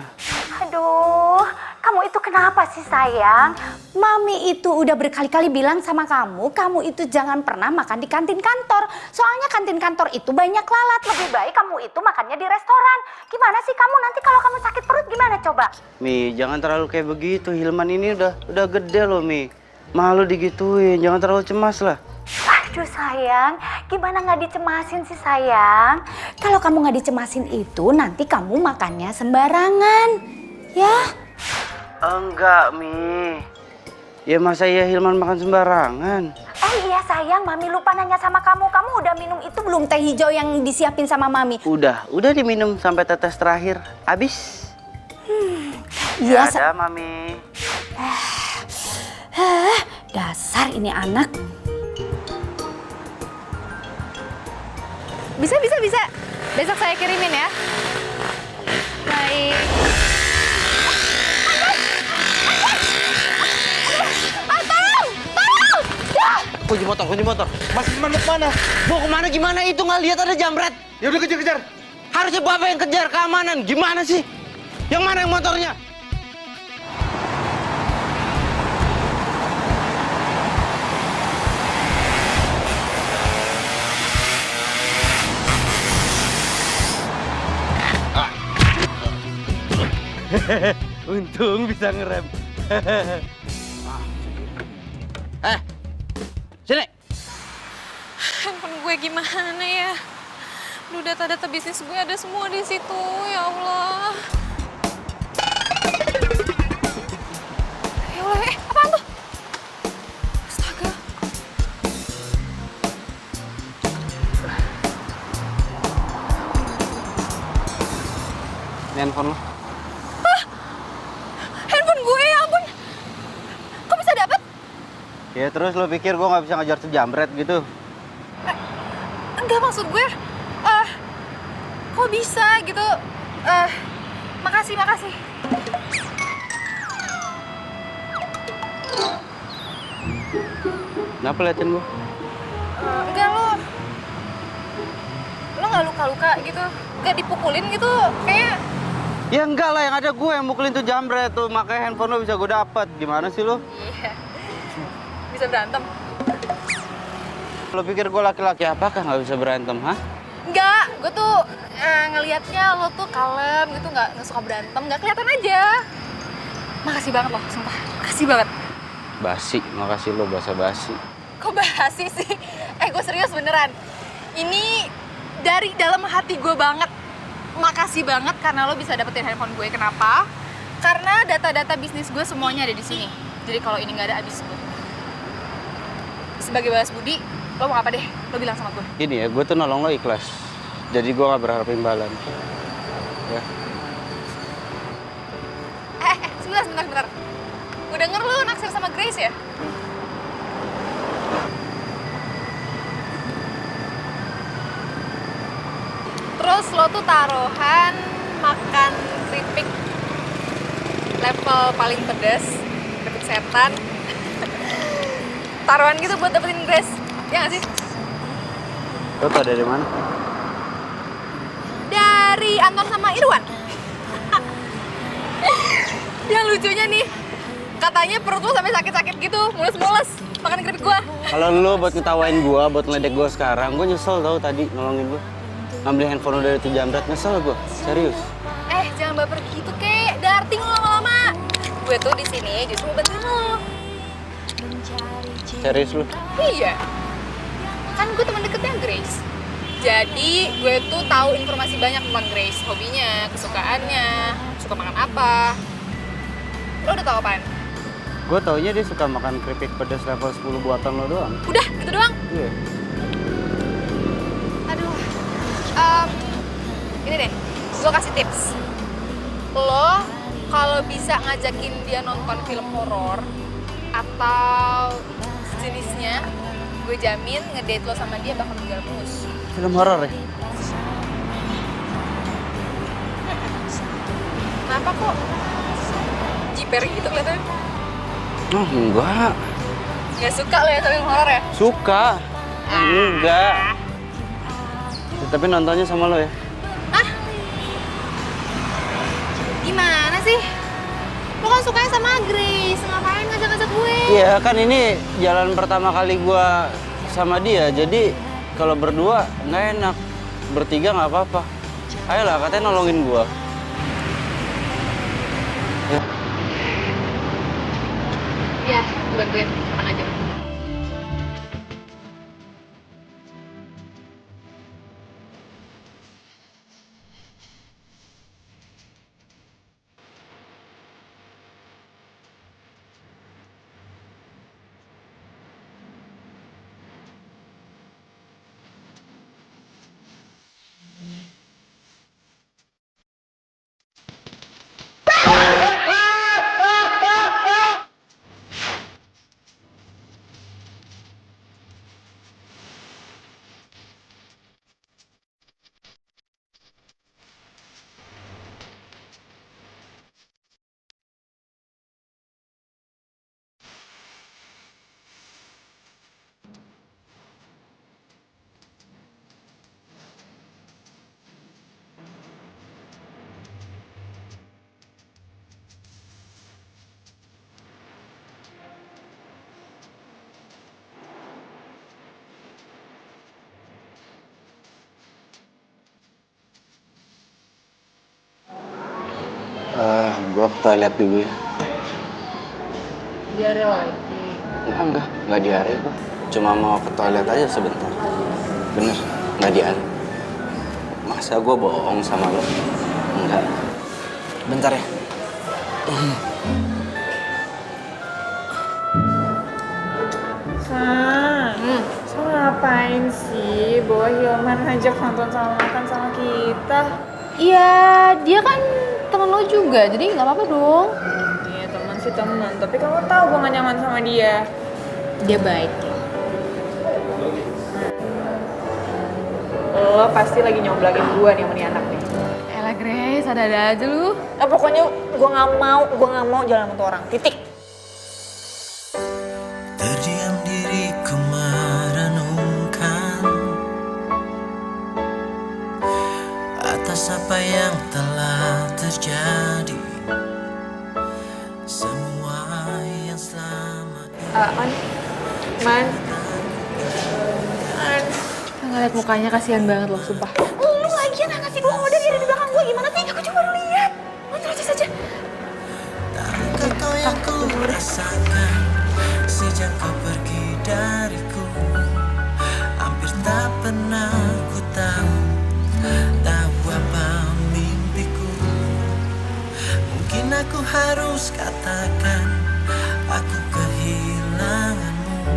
Aduh, kamu itu kenapa sih, sayang? Mami itu udah berkali-kali bilang sama kamu itu jangan pernah makan di kantin kantor. Soalnya kantin kantor itu banyak lalat. Lebih baik kamu itu makannya di restoran. Gimana sih kamu nanti kalau kamu sakit perut gimana coba? Mi, jangan terlalu kayak begitu. Hilman ini udah gede loh, Mi. Malu digituin, jangan terlalu cemas lah. Aduh sayang, gimana nggak dicemasin sih sayang? Kalau kamu nggak dicemasin itu nanti kamu makannya sembarangan, ya? Enggak, Mi. Ya masa ya Hilman makan sembarangan? Oh iya sayang, Mami lupa nanya sama kamu. Kamu udah minum itu belum teh hijau yang disiapin sama Mami? Udah diminum sampai tetes terakhir. Habis. Iya. Ada, Mami. Dasar ini anak. Bisa. Besok saya kirimin ya. Baik. Kunci motor. Mas Isman mau kemana? Mau kemana gimana? Itu nggak lihat ada jambret. Ya udah kejar. Harusnya Bapak yang kejar keamanan. Gimana sih? Yang mana yang motornya? Untung bisa ngerem. Sini. Handphone gue gimana ya? Duh, data-data bisnis gue ada semua di situ, ya Allah. Ya Allah, apaan tuh? Astaga. Ini handphone lo. Handphone gue, ya ampun. Kok bisa dapet? Ya terus lo pikir gue nggak bisa ngejar tuh jambret gitu? Enggak, maksud gue, kok bisa gitu? Makasih. Kenapa liatin gue? Enggak, lo nggak luka-luka gitu? Nggak dipukulin gitu? Kayak Ya enggak lah, yang ada gue yang mukulin tuh jambret tuh, makanya handphone lo bisa gue dapet. Gimana sih lo? iya, bisa berantem. Lo pikir gue laki-laki apakah nggak bisa berantem, hah? Enggak, gue tuh ngelihatnya lo tuh kalem gitu, nggak suka berantem, nggak kelihatan aja. Makasih banget loh, sumpah. Makasih banget. Basi, makasih lo basa-basi. Kok basi sih? Gue serius beneran. Ini dari dalam hati gue banget. Makasih banget karena lo bisa dapetin handphone gue. Kenapa? Karena data-data bisnis gue semuanya ada di sini. Jadi kalau ini nggak ada, abis gue. Sebagai balas budi, lo mau apa deh? Lo bilang sama gue. Gini ya, gue tuh nolong lo ikhlas. Jadi gue nggak berharap imbalan. Ya. Sebentar. Gue denger lo naksir sama Grace ya? Terus lo tuh taruhan makan keripik level paling pedas, keripik setan. Taruhan gitu buat dapetin Grace, ya nggak sih? Lo tau dari mana? Dari Anton sama Irwan. Yang lucunya nih, katanya perut lo sampai sakit-sakit gitu, mules-mules makan keripik gua. Kalau lo buat ngetawain gue, buat ngeledek gue sekarang, gue nyesel tau tadi nolongin gue. Ngambil handphone lo dari tuh jambret, nyesel gue, serius. Jangan baper gitu, kek. Darting lo lama-lama. Gue tuh di sini justru mau bantuin lo. Serius lo? Iya. Kan gue teman deketnya Grace. Jadi gue tuh tahu informasi banyak tentang Grace, hobinya, kesukaannya, suka makan apa. Lo udah tahu apaan? Gue taunya dia suka makan keripik pedas level 10 buatan lo doang. Udah, gitu doang. Iya. Aduh. Ini deh, gue kasih tips. Lo kalau bisa ngajakin dia nonton film horor atau sejenisnya, gue jamin ngedate lo sama dia bakal menjual mulus. Film horor ya? Kenapa kok jiper gitu kelihatannya? Oh enggak. Nggak suka lo ya sama film horor ya? Suka. Enggak. Ya, tapi nontonnya sama lo ya? Gimana sih? Lo kan sukanya sama Grace, ngapain ngajak-ngajak gue? Iya kan ini jalan pertama kali gue sama dia, jadi kalau berdua nggak enak, bertiga nggak apa-apa. Ayolah, katanya nolongin gue. Ya. Iya, bantuin, kapan aja. Gua ke toilet dulu ya. Diare lagi. Enggak diare gua. Cuma mau ke toilet aja sebentar. Bener, nggak diare. Masa gua bohong sama lo? Enggak. Bentar ya. So ngapain sih bawa Hilman ngajak nonton sama makan sama kita? Iya, dia kan temen lo juga, jadi nggak apa-apa dong. Iya teman sih teman, tapi kamu tahu gue gak nyaman sama dia. Dia baik ya. Lo pasti lagi nyomblangin gue nih sama nih anak nih. Elah Grace, ada-ada aja lu. Pokoknya gue gak mau jalan sama tuh orang, titik. Terdiam diriku merenungkan atas apa yang telah terjadi, semua yang selama Man. Ngeliat mukanya kasihan banget loh, sumpah. Lu lagian ngasih dua order dia ada di belakang gue gimana sih? Aku cuma lihat. Lu terus saja. kau yang ku rasakan sejak kau pergi dariku, hampir tak pernah ku tahu apa mimpiku. Mungkin aku harus katakan aku kehilanganmu,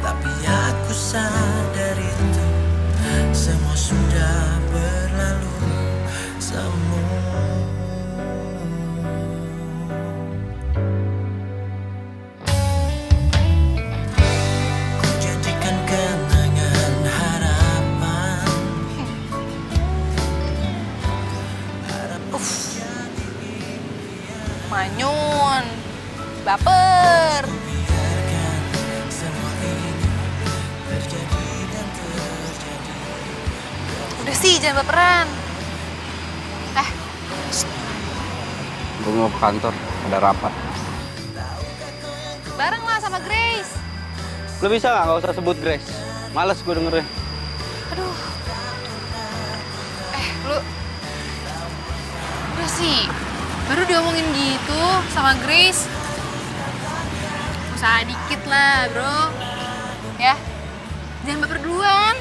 tapi aku sadar itu semua sudah berlalu semua. Ku janjikan kenangan harapan. Manyun, baper. Biarkan semua ini terjadi dan terjadi. Udah sih, jangan baperan. Gue mau ke kantor, ada rapat. Bareng lah sama Grace. Lo bisa nggak usah sebut Grace? Males gue dengerin. Aduh. Lu. Udah sih, baru diomongin gitu sama Grace. Usaha dikit lah, bro. Ya, jangan baper duluan.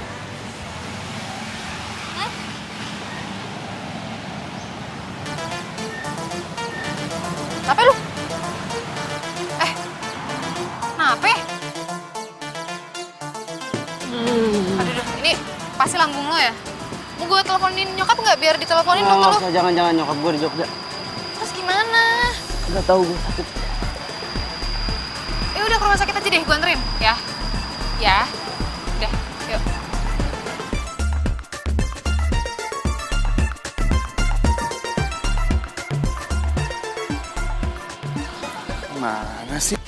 Apa lu? Kenapa? Aduh, ini pasti lambung lo ya? Mau gue teleponin nyokap nggak biar diteleponin dokter lo? Jangan nyokap gue di Jogja. Terus gimana? Udah tahu gue sakit. Ya udah ke rumah sakit aja deh, gue anterin ya. Ya, udah, yuk. Mana sih?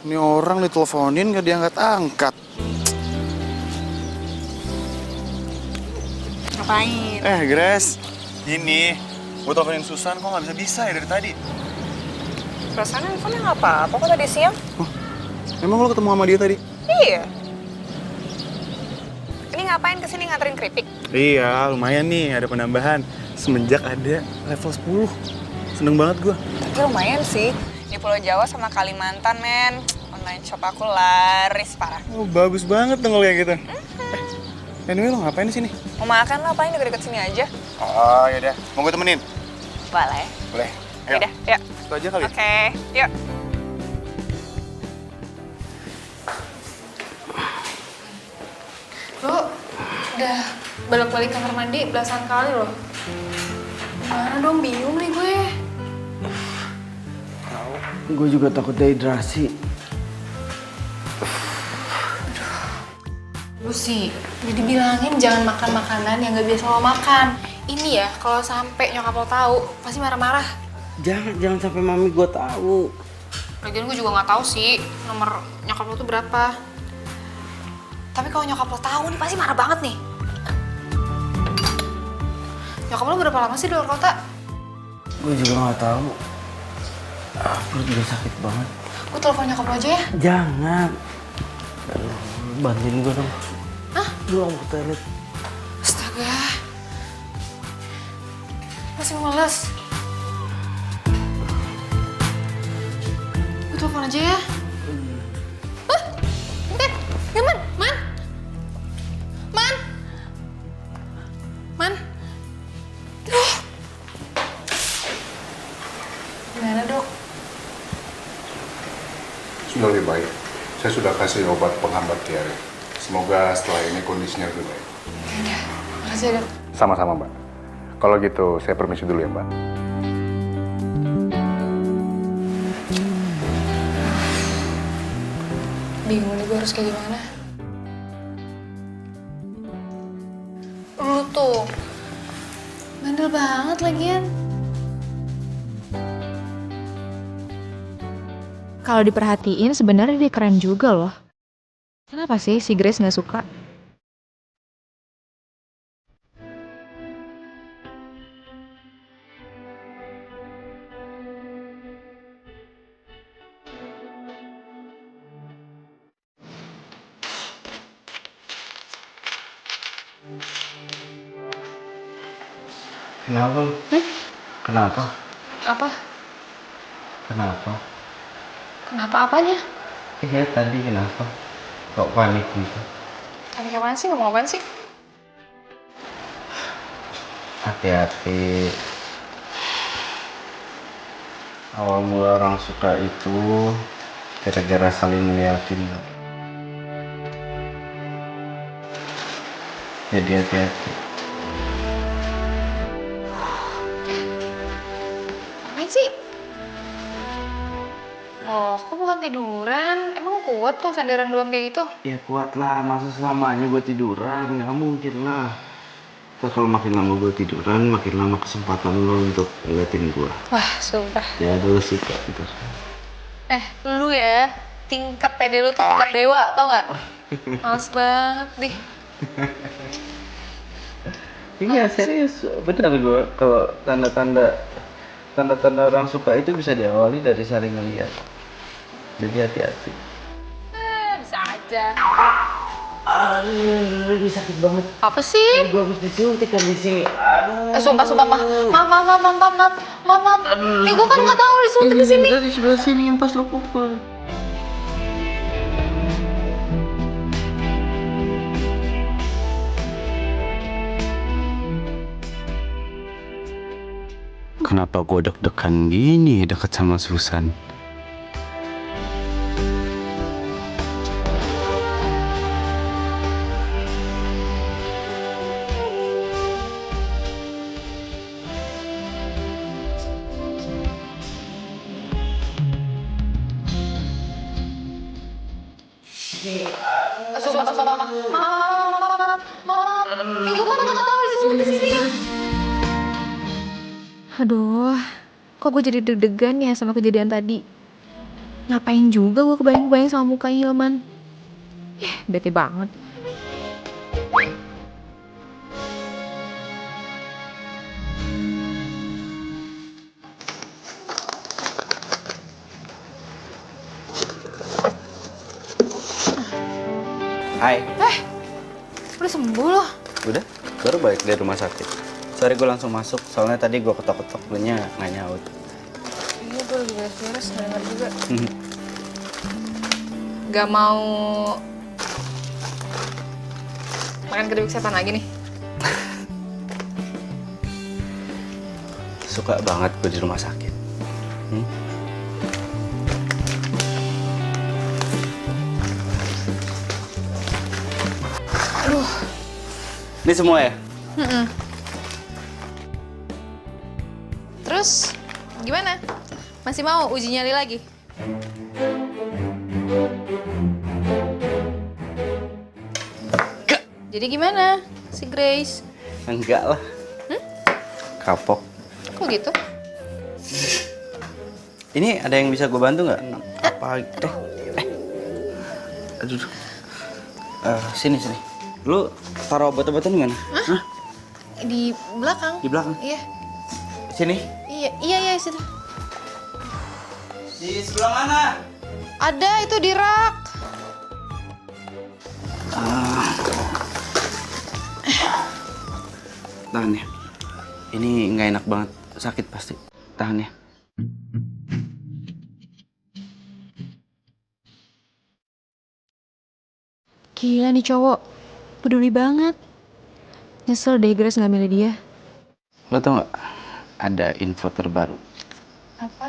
Ini orang diteleponin gak diangkat-angkat. Ngapain? Grace, ini gue teleponin Susan kok nggak bisa ya dari tadi. Perasaan handphone nggak apa-apa kok tadi siang. Emang lo ketemu sama dia tadi? Iya. Ini ngapain kesini nganterin keripik? Iya, lumayan nih ada penambahan semenjak ada level 10. Seneng banget gue. Tapi lumayan sih. Di Pulau Jawa sama Kalimantan, men. Online shop aku laris parah. Oh, bagus banget dong kalau kayak gitu. Anyway, lo ngapain di sini? Mau makan lah, paling deket-deket sini aja. Oh, yaudah. Mau gue temenin? Boleh. Boleh. Ayo. Yaudah, yuk. Itu aja kali. Oke, yuk. Bro, udah balik-balik kamar mandi belasan kali loh. Gimana dong, bingung nih gue. Gue juga takut dehidrasi. Lu sih, udah dibilangin jangan makan makanan yang gak biasa lo makan. Ini ya, kalau sampai nyokap lo tahu, pasti marah-marah. Jangan sampai mami gue tahu. Lagian gue juga nggak tahu sih nomor nyokap lo tuh berapa. Tapi kalau nyokap lo tahu nih pasti marah banget nih. Nyokap lo berapa lama sih di luar kota? Gue juga nggak tahu. Perut juga sakit banget. Gue telepon nyokap lo aja ya. Jangan. Aduh, bantuin gue dong. Hah? Gue mau ke toilet. Astaga. Masih males. Gue telepon aja ya. Hah? Bentar. Ya, Man. Man. Man. Man. Aduh. Gimana, Dok? Sudah lebih baik. Saya sudah kasih obat penghambat diare. Semoga setelah ini kondisinya lebih baik. Makasih ya, Dok. Sama-sama, Mbak. Kalau gitu, saya permisi dulu ya, Mbak. Bingung nih gue harus kayak gimana. Lu tuh bandel banget lagian. Kalau diperhatiin sebenarnya dia keren juga loh. Kenapa sih si Grace nggak suka? Kenapa? Kenapa? Apa? Kenapa? Kenapa apanya? Iya tadi kenapa? Kok panik gitu? Panik apaan sih? Ngomong apaan sih? Hati-hati. Awal mula orang suka itu gara-gara saling ngeliatin. Jadi hati-hati. Apaan sih? Oh, kok bukan tiduran? Emang kuat tuh sandaran doang kayak gitu? Ya kuat lah, masa selamanya gue tiduran? Nggak mungkin lah. Terus kalau makin lama gue tiduran, makin lama kesempatan lo untuk ngeliatin gue. Wah, sumpah. Ya dulu suka gitu. Lu ya, tingkat pede lu tuh tingkat dewa, tau gak? Males banget deh. Iya serius, benar gue. Kalau tanda-tanda orang suka itu bisa diawali dari saling ngeliat. Jadi hati-hati. Bisa aja. Aduh, ini sakit banget. Apa sih? Gue habis disuntik kan di sini. Sumpah, maaf. Nih gue kan nggak tahu disuntik di sini. Dari sebelah sini yang pas lo pukul. Kenapa gue deg-degan gini deket sama Susan? Sumpah. Nih gue kan nggak tahu disuntik di sini. Aduh, kok gue jadi deg-degan ya sama kejadian tadi. Ngapain juga gue kebayang-bayang sama muka Hilman. Bete banget. Hai. Udah sembuh loh. Udah? Baru balik dari rumah sakit. Sorry gue langsung masuk, soalnya tadi gue ketok-ketok nya nggak nyaut. Iya, gue lagi beres-beres, denger juga. Gak mau makan keripik setan lagi nih? Suka banget gue di rumah sakit. Aduh. Ini semua ya? Terus gimana? Masih mau uji nyali lagi? Enggak. Jadi gimana si Grace? Enggak lah. Kapok. Kok gitu? Ini ada yang bisa gue bantu nggak? Apa? Aduh. Sini. Lu taruh obat-obatan di mana? Hah? Di belakang. Di belakang? Iya. Sini. Iya, situ. Di sebelah mana? Ada itu di rak. Tahan ya. Ini nggak enak banget, sakit pasti. Tahan ya. Gila nih cowok, peduli banget. Nyesel deh Grace nggak milih dia. Lo tau nggak? Ada info terbaru. Apa?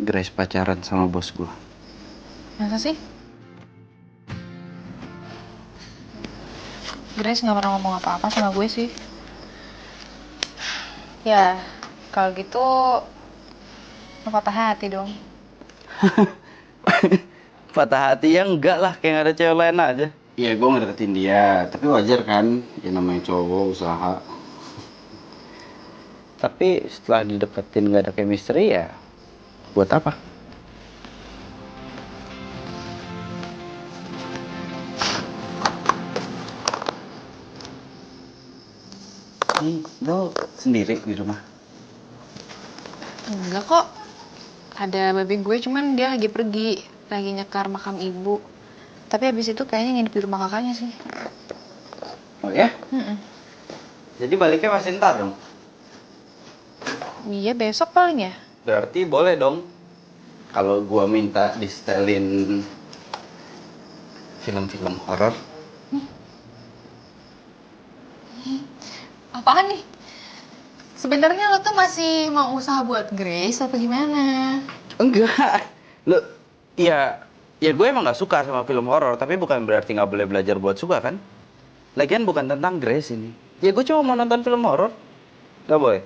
Grace pacaran sama bos gue. Masa sih? Grace nggak pernah ngomong apa-apa sama gue sih. Ya, kalau gitu lo patah hati dong. Patah hati ya enggak lah, kayak gak ada cewek lain aja. Iya, gue ngedeketin dia, tapi wajar kan, ya namanya cowok usaha. Tapi setelah dideketin gak ada chemistry ya, buat apa? Nih, lo sendiri di rumah? Enggak kok. Ada babi gue, cuman dia lagi pergi. Lagi nyekar makam ibu. Tapi habis itu kayaknya nginep di rumah kakaknya sih. Oh ya? Jadi baliknya masih ntar dong? Iya, besok paling ya. Berarti boleh dong kalau gua minta di-setelin film-film horor. Apaan nih? Sebenarnya lo tuh masih mau usaha buat Grace apa gimana? Enggak. Lo ya gue emang gak suka sama film horor, tapi bukan berarti gak boleh belajar buat suka kan? Lagian bukan tentang Grace ini. Ya gue cuma mau nonton film horor. Gak boleh.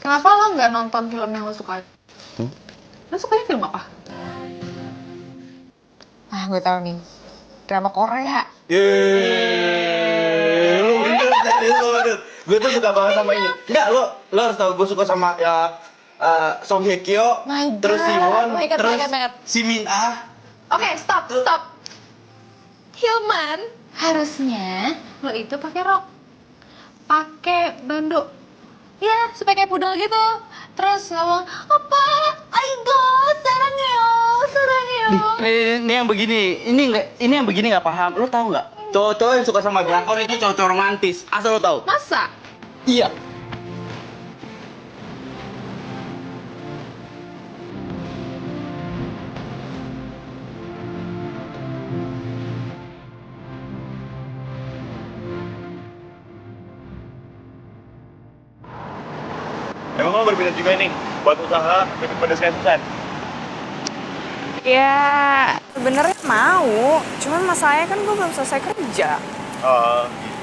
Kenapa lo nggak nonton film yang lo suka? Lo sukanya film apa? Ah, gue tahu nih. Drama Korea. Yeay, lu bener. Gue tuh suka banget sama ini. Enggak, lo harus tahu gue suka sama ya Song Hye Kyo, terus Siwon, terus si Min Ah. Oke, stop. Hilman, harusnya lo itu pakai rok. Pakai bando. Ya, supaya kayak pudel gitu. Terus ngomong, apa? Aigo, sarangyo. Ini yang begini, ini yang begini nggak paham. Lo tahu nggak? Cowok-cowok yang suka sama drakor itu cowok-cowok romantis. Asal lo tahu? Masa? Iya. Emang lo berminat juga nih buat usaha keripik pedas kayak Susan? Ya, sebenarnya mau. Cuman masalahnya kan gue belum selesai kerja. Oh, gitu.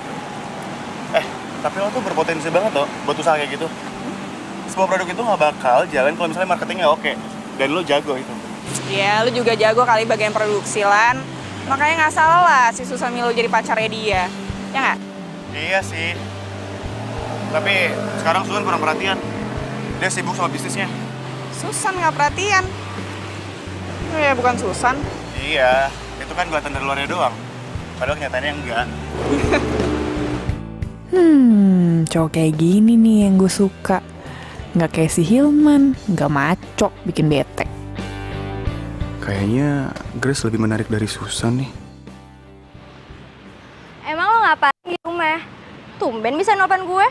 Tapi lo tuh berpotensi banget loh buat usaha kayak gitu. Sebuah produk itu nggak bakal jalan kalau misalnya marketingnya oke. Dan lo jago itu. Ya, lu juga jago kali bagian produksi, Lan. Makanya nggak salah lah si Susan Milo jadi pacarnya dia. Ya nggak? Iya sih. Tapi sekarang Susan kurang perhatian. Dia sibuk sama bisnisnya. Susan nggak perhatian. Oh ya, bukan Susan. Iya, itu kan kelihatan dari luarnya doang. Padahal kenyataannya enggak. Cowok kayak gini nih yang gue suka. Nggak kayak si Hilman, nggak maco, bikin bete. Kayaknya Grace lebih menarik dari Susan nih. Emang lo ngapain di rumah? Tumben bisa nelfon gue.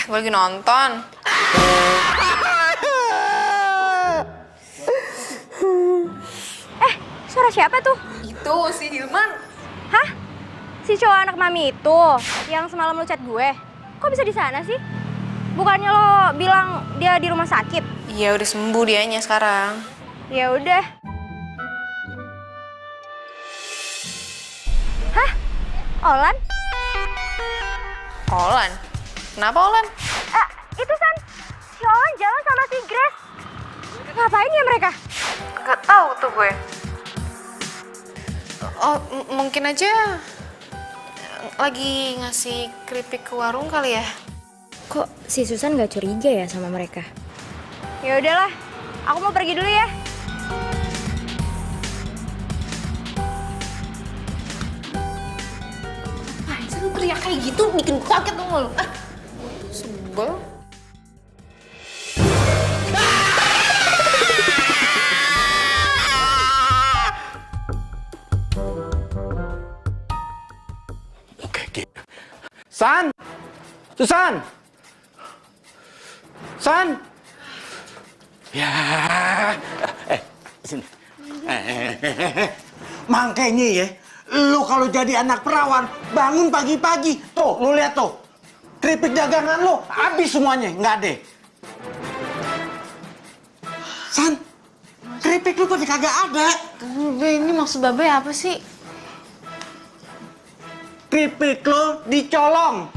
Gue lagi nonton. Suara siapa tuh? Itu si Hilman. Hah? Si cowok anak mami itu yang semalam lu chat gue. Kok bisa di sana sih? Bukannya lo bilang dia di rumah sakit? Iya, udah sembuh dianya sekarang. Ya udah. Hah? Olan? Olan? Kenapa Olan? Itu San. Si Olan jalan sama si Grace. Ngapain ya mereka? Gak tahu tuh gue. Oh, mungkin aja lagi ngasih keripik ke warung kali ya. Kok si Susan gak curiga ya sama mereka? Ya udahlah, aku mau pergi dulu ya. Apaan sih lu teriak kayak gitu, bikin gue kaget dong lu. Sebel. San, Susan! San! Ya, sini. Makanya ya, lu kalau jadi anak perawan, bangun pagi-pagi. Tuh, lu lihat tuh. Keripik dagangan lu, habis semuanya, nggak ada. San, keripik lu pada kagak ada. Be, ini maksud Babe apa sih? Keripik lu dicolong.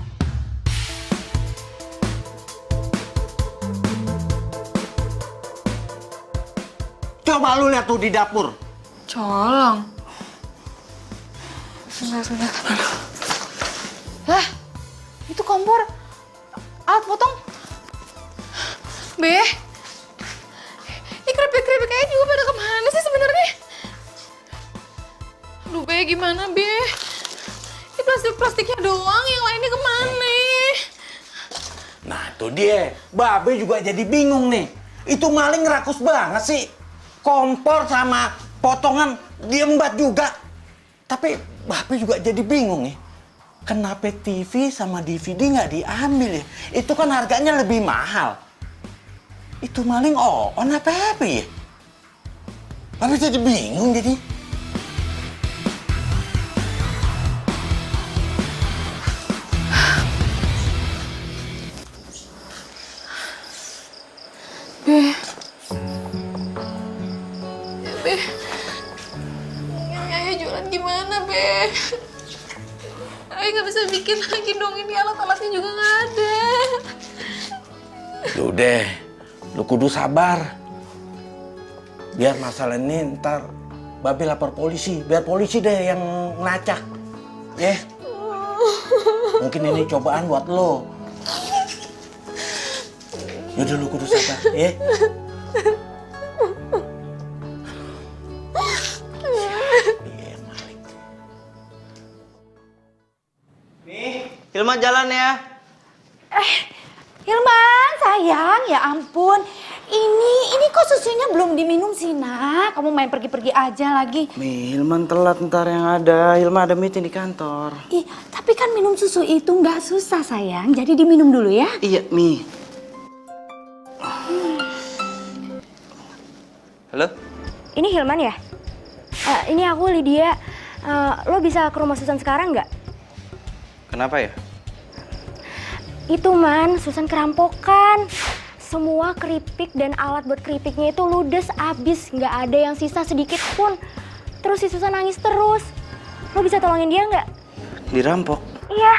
Coba lu lihat tuh di dapur. Colong. Sebentar. Lah, itu kompor. Alat potong. Be, ini keripik-keripik kayaknya juga pada kemana sih sebenarnya? Aduh, Be, gimana, Be? Ini plastik-plastiknya doang, yang lainnya kemana? Nah, itu dia. Babe juga jadi bingung nih. Itu maling rakus banget sih. Kompor sama potongan diembat juga. Tapi Babe juga jadi bingung nih. Kenapa TV sama DVD nggak diambil ya? Itu kan harganya lebih mahal. Itu maling on apa ya? Babe jadi bingung jadi. Be. Be. Ayah jualan gimana, Be? Ayah nggak bisa bikin lagi dong, ini alat-alatnya juga nggak ada. Udah, lu kudu sabar. Biar masalah ini ntar Babe lapor polisi, biar polisi deh yang ngelacak. Ya. Mungkin ini cobaan buat lo. Yaudah lu kudu sabar, ya. Nih, Hilman jalan ya. Hilman, sayang, ya ampun. Ini kok susunya belum diminum sih, Nak? Kamu main pergi-pergi aja lagi. Mi, Hilman telat ntar yang ada. Hilman ada meeting di kantor. Ih, tapi kan minum susu itu nggak susah, sayang. Jadi diminum dulu ya. Iya, Mi. Halo? Ini Hilman ya? Ini aku Lydia. Lo bisa ke rumah Susan sekarang nggak? Kenapa ya? Itu Man, Susan kerampokan. Semua keripik dan alat buat keripiknya itu ludes abis, nggak ada yang sisa sedikit pun. Terus si Susan nangis terus. Lo bisa tolongin dia nggak? Dirampok? Iya.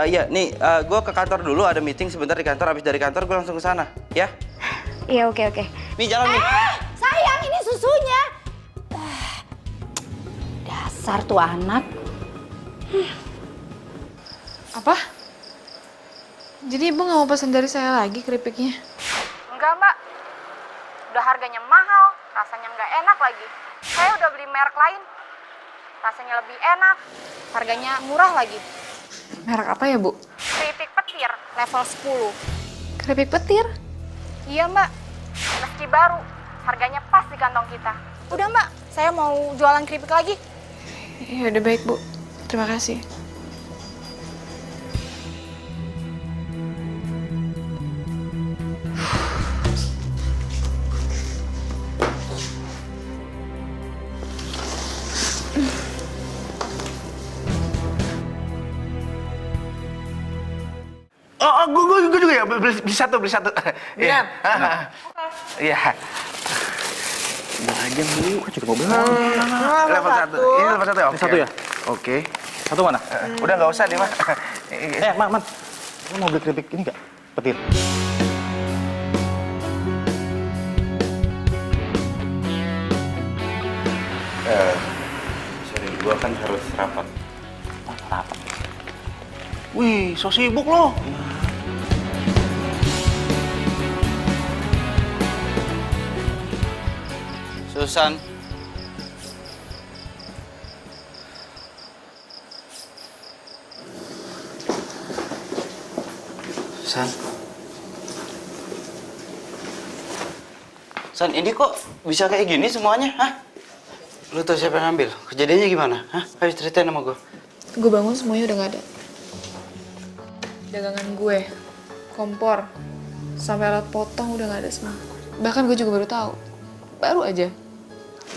Iya, nih, gue ke kantor dulu, ada meeting sebentar di kantor. Habis dari kantor gue langsung ke sana, ya? Iya, oke. Mi, jalan, Mi. Sayang, ini susunya. Dasar tuh anak. Apa? Jadi ibu nggak mau pesan dari saya lagi keripiknya? Enggak, Mbak. Udah harganya mahal, rasanya nggak enak lagi. Saya udah beli merek lain. Rasanya lebih enak, harganya murah lagi. Merek apa ya, Bu? Keripik petir level 10. Keripik petir? Iya, Mbak. Meski baru, harganya pas di kantong kita. Udah, Mbak, saya mau jualan keripik lagi. Ya udah baik, Bu. Terima kasih. Gue juga ya, beli satu. Iya. Iya. Udah aja beli. Kok juga mau beli? Level 1. Ini level 1 ya? Oke. Satu ya? Oke. Satu mana? Udah nggak usah deh, Mas. Man. Lo mau beli keripik ini nggak? Petir. Sorry, gue kan harus rapat. Rapat. Wih, so sibuk lo. Susan. San, ini kok bisa kayak gini semuanya, hah? Lu tau siapa yang ngambil? Kejadiannya gimana, hah? Ayo ceritain sama gue. Gue bangun semuanya udah nggak ada. dagangan gue, kompor, sampai alat potong udah nggak ada semua. Bahkan gue juga baru aja,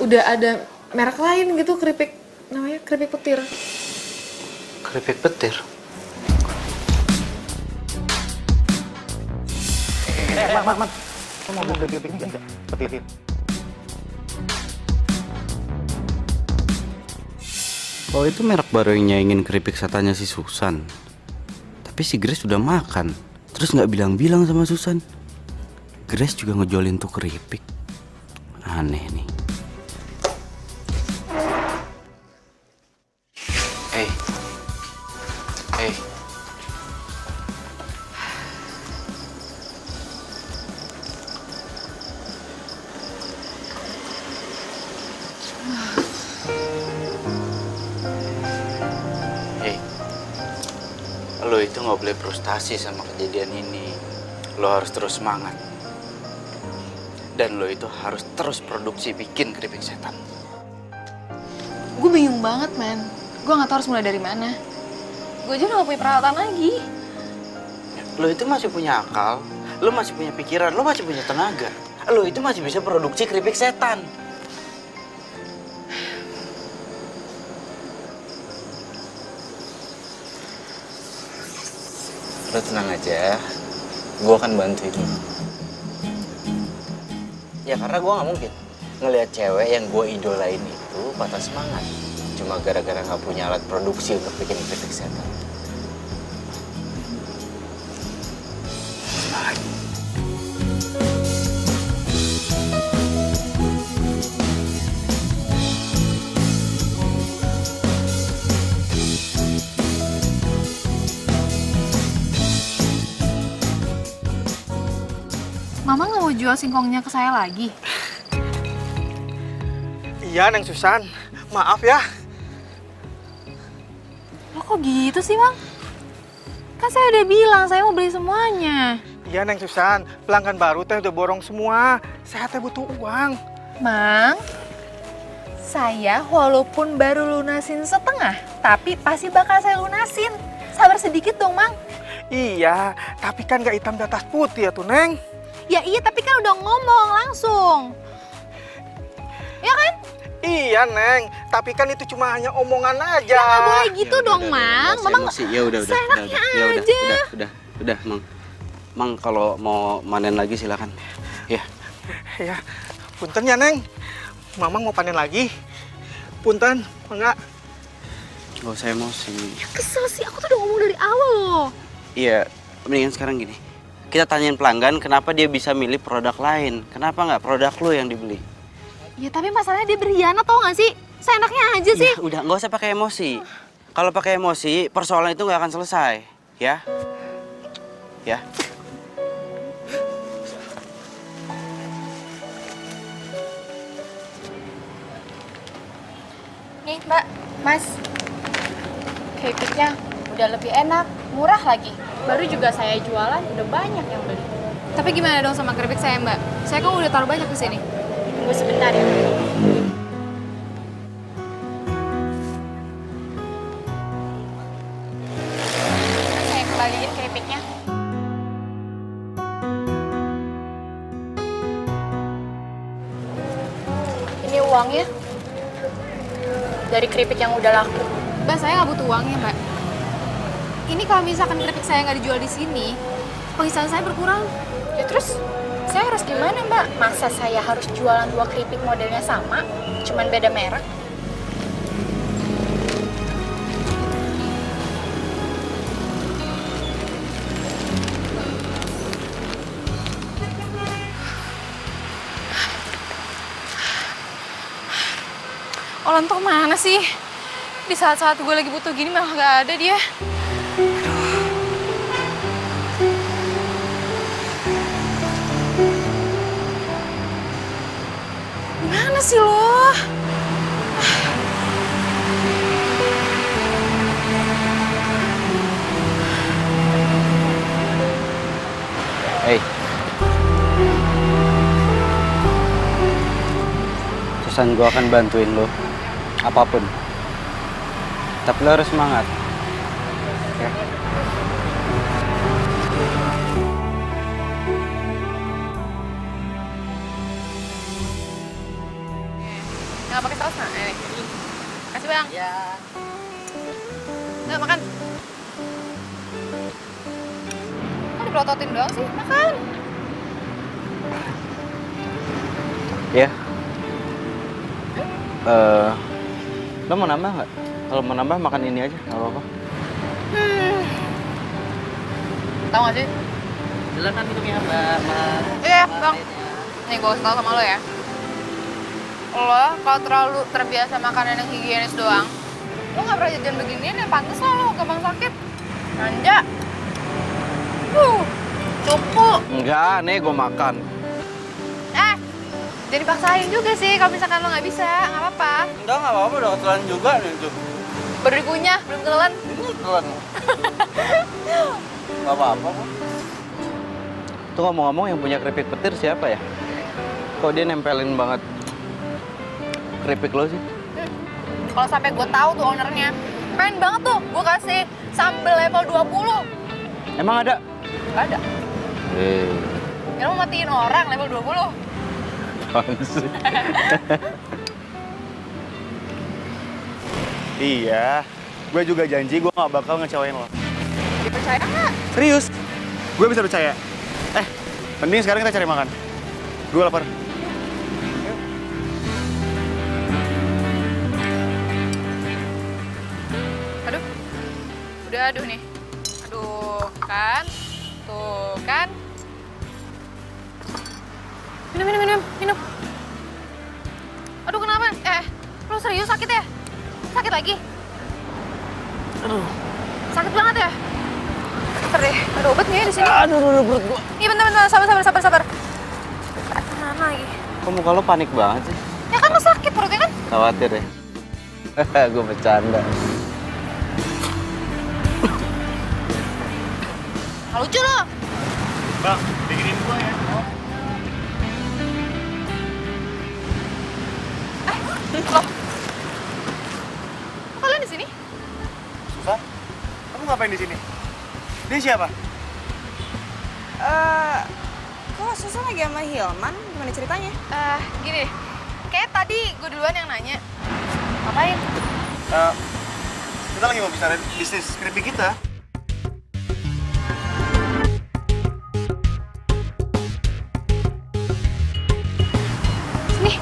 udah ada merek lain gitu keripik, namanya keripik petir. Keripik petir? Man. Lo mau beli keripik petir? Oh itu merek baru yang nyaingin keripik setannya si Susan. Tapi si Grace udah makan, terus nggak bilang-bilang sama Susan. Grace juga ngejolin tuh keripik. Aneh nih. Hey. Lo itu nggak boleh frustasi sama kejadian ini. Lo harus terus semangat. Dan lo itu harus terus produksi bikin keripik setan. Gue bingung banget, man. Gue nggak tahu harus mulai dari mana. Gue aja udah gak punya peralatan lagi. Lo itu masih punya akal, lo masih punya pikiran, lo masih punya tenaga. Lo itu masih bisa produksi keripik setan. Lo tenang aja, gue akan bantuin lo. Ya karena gue gak mungkin ngelihat cewek yang gue idolain itu patah semangat cuma gara-gara gak punya alat produksi untuk bikin keripik setan. Semangat. Mama nggak mau jual singkongnya ke saya lagi? Iya, Neng Susan. Maaf ya. Lo kok gitu sih, Mang? Kan saya udah bilang saya mau beli semuanya. Iya, Neng Susan. Pelanggan baru teh udah borong semua. Saya teh butuh uang. Mang, saya walaupun baru lunasin setengah, tapi pasti bakal saya lunasin. Sabar sedikit dong, Mang. Iya, tapi kan gak hitam di atas putih ya tuh, Neng. Ya iya, tapi kan udah ngomong langsung. Ya kan? Iya, Neng. Tapi kan itu cuma hanya omongan aja. Ya nggak boleh gitu dong, Mang. Mamang Ya udah. seenaknya aja. Udah, Mang. Mang kalau mau manen lagi silakan. Ya. Ya, punten ya, Neng. Mamang mau panen lagi. Punten, enggak. Gak usah emosi. Kesel sih, aku tuh udah ngomong dari awal loh. Iya, mendingan sekarang gini. Kita tanyain pelanggan kenapa dia bisa milih produk lain. Kenapa nggak produk lo yang dibeli? Ya tapi masalahnya dia berkhianat, tau gak sih? Seenaknya aja sih. Ya, udah, nggak usah pakai emosi. Kalau pakai emosi, persoalan itu nggak akan selesai. Ya? Ya? Nih Mbak, Mas. Keripiknya udah lebih enak, murah lagi. Baru juga saya jualan, udah banyak yang beli. Tapi gimana dong sama keripik saya, Mbak? Saya kan udah taruh banyak ke sini. Tunggu sebentar ya. Saya kembaliin keripiknya. Ini uangnya. Dari keripik yang udah laku. Mbak, saya nggak butuh uangnya, Mbak. Ini kalau misalkan keripik saya nggak dijual di sini, penghasilan saya berkurang. Ya terus, saya harus gimana Mbak? Masa saya harus jualan 2 keripik modelnya sama, cuman beda merek? Olan tuh mana sih? Di saat-saat gue lagi butuh gini malah nggak ada dia. Gimana sih lo? Hey. Susan, gue akan bantuin lo. Apapun. Tapi lo harus semangat. Ya. sayang. Nah, makan. Kok dipelototin doang sih? Makan. Ya. Lo mau nambah nggak? Kalau mau nambah makan ini aja, nggak apa-apa. Tahu nggak sih? Silakan minumnya, Mbak. Iya, Bang. Nih, gue kasih tau sama lo ya. Lo kalau terlalu terbiasa makanan yang higienis doang, lo nggak pernah jajan beginian ya, pantes lo gampang sakit. Manja. Cupu. Enggak, nih gue makan. Jadi paksain juga sih kalau misalkan lo nggak bisa, nggak apa-apa. Enggak apa-apa, udah ketelan juga nih tuh. Baru dikunyah, belum ketelan. Ketelan. Nggak apa-apa kok. Tuh ngomong-ngomong yang punya keripik petir siapa ya? Kok dia nempelin banget keripik lo sih? Kalau sampai gue tahu tuh ownernya, pengen banget tuh gue kasih sambal level 20. Emang ada? Gak ada. Ya lo mau matiin orang level 20? Apaan sih? Iya, gue juga janji gue nggak bakal ngecewain lo. Dipercaya nggak? Serius, gue bisa percaya. Mending sekarang kita cari makan. Gue lapar. Aduh, udah aduh nih. Aduh, kan? Tuh, kan? Minum. Aduh, kenapa? Lo serius sakit ya? Sakit lagi? Aduh, sakit banget ya? Bentar deh, ada obat nggak ya di sini? Aduh, perut gua. Iya, bentar, sabar. Mana lagi? Kok muka lo panik banget sih? Ya kan lo sakit perutnya kan? Khawatir ya? Gue bercanda. Nggak lucu lo. Bang, bikinin gue ya. Loh. Kok kalian di sini? Susan, kamu ngapain di sini? Dia siapa? Kok Susan lagi sama Hilman? Gimana ceritanya? Gini, kayak tadi gue duluan yang nanya. Ngapain? Kita lagi mau bicara bisnis keripik kita. Sini.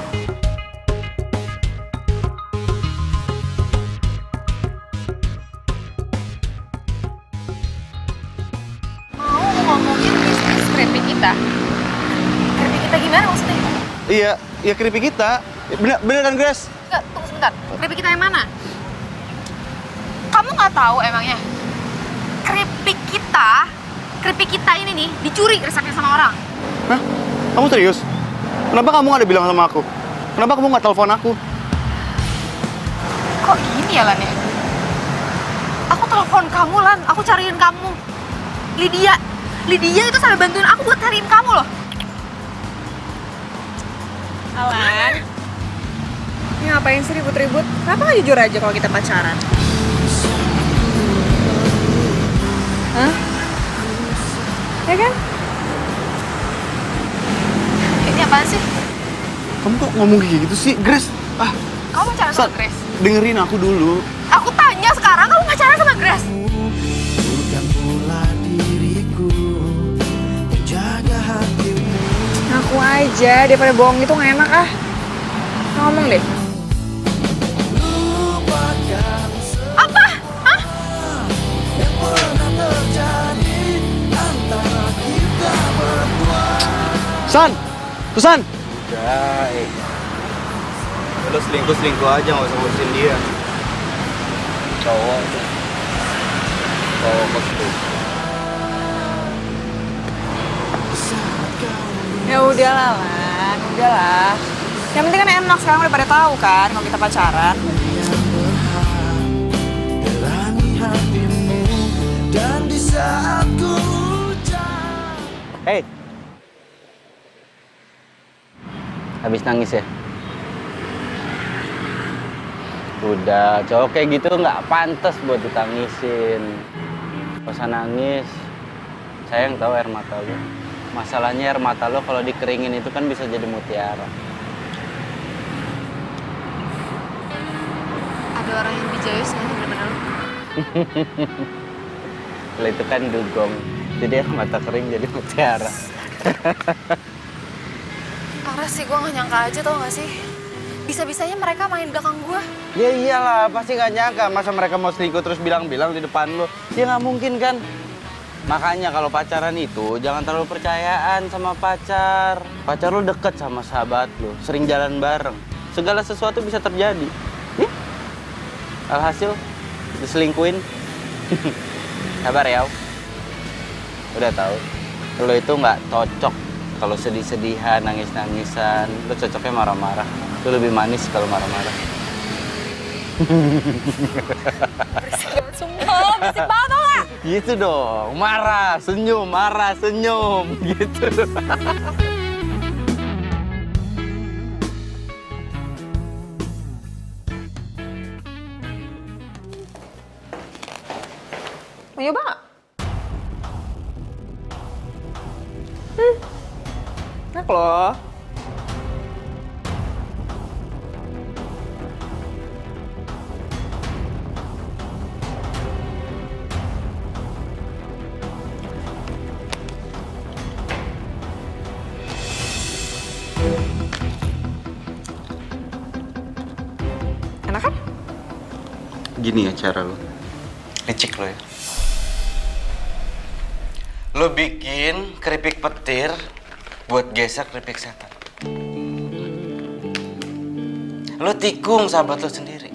Mau ngomongin bisnis keripik kita? Keripik kita gimana maksudnya? Iya keripik kita. Bener kan, Grace? Enggak, tunggu sebentar. Keripik kita yang mana? Kamu nggak tahu emangnya? Keripik kita ini nih dicuri resepnya sama orang. Hah? Kamu serius? Kenapa kamu nggak ada bilang sama aku? Kenapa kamu nggak telepon aku? Kok gini ya, Lan ya? Aku telepon kamu, Lan. Aku cariin kamu. Lydia itu sampai bantuin aku buat cariin kamu loh. Alan, ini ngapain sih ribut-ribut? Kenapa nggak jujur aja kalau kita pacaran? Hah? Ya kan? Ini apaan sih? Kamu kok ngomong kayak gitu sih, Grace? Kamu pacaran sama Grace? Dengerin aku dulu. Aku tanya sekarang, kamu pacaran sama Grace? Bukan pula diriku jaga hatimu. Ngaku aja, daripada bohong itu nggak enak ah. Ngomong deh. Lupakan Apa? Hah? yang pernah terjadi antara kita berdua. Susan! Udah, lo selingkuh aja, nggak usah ngurusin dia. Cowok tuh. Cowok kok. Ya udahlah, Lan. Udahlah. Yang penting kan enak sekarang udah pada tahu kan kalau kita pacaran. Terangi hatimu dan di saat ku hujan. Hey. Habis nangis ya? Udah, cowok kayak gitu nggak pantas buat ditangisin. Gak usah nangis. Sayang tahu air mata lo. Masalahnya air mata lo kalau dikeringin itu kan bisa jadi mutiara. Ada orang yang bijayus nggak sih bener-bener lu? Kalau itu kan dugong, jadi aku mata kering jadi mutiara. Parah sih, gue gak nyangka aja tau gak sih? Bisa-bisanya mereka main belakang gue. Ya iyalah, pasti gak nyangka. Masa mereka mau selingkuh terus bilang-bilang di depan lo? Ya nggak mungkin kan? Makanya kalau pacaran itu jangan terlalu percayaan sama pacar. Pacar lo deket sama sahabat lo, sering jalan bareng. Segala sesuatu bisa terjadi. Nih, alhasil diselingkuin. Kabar ya? Udah tahu. Lo itu nggak cocok kalau sedih-sedihan, nangis-nangisan. Lo cocoknya marah-marah. Lo lebih manis kalau marah-marah. Berisik banget, sumpah. Berisik banget tau gak? Gitu dong, marah, senyum, gitu. Mau nyoba nggak? Enak loh. Enak kan? Gini ya cara lo. Licik lo ya. Lo bikin keripik petir buat geser keripik setan. Lo tikung sahabat lo sendiri.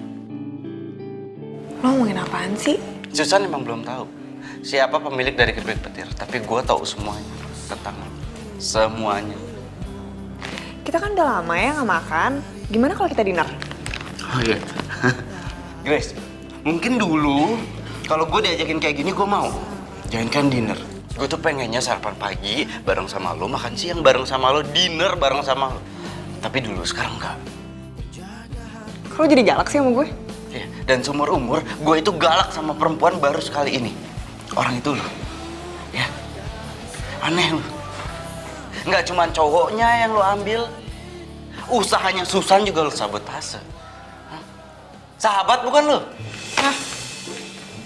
Lo ngomongin apaan sih? Susan emang belum tahu siapa pemilik dari keripik petir, tapi gue tahu semuanya tentang lo. Semuanya. Kita kan udah lama ya nggak makan. Gimana kalau kita dinner? Oh iya. Grace, mungkin dulu kalau gue diajakin kayak gini gue mau. Jangan kan dinner. Gue tuh pengennya sarapan pagi bareng sama lo, makan siang bareng sama lo, dinner bareng sama lo. Tapi dulu, sekarang enggak. Kalau jadi galak sih sama gue? Iya, dan seumur umur gue itu galak sama perempuan baru sekali ini. Orang itu lo. Ya, aneh lo. Nggak cuma cowoknya yang lo ambil, usahanya Susan juga lo sabotase. Hah? Sahabat bukan lo? Hah?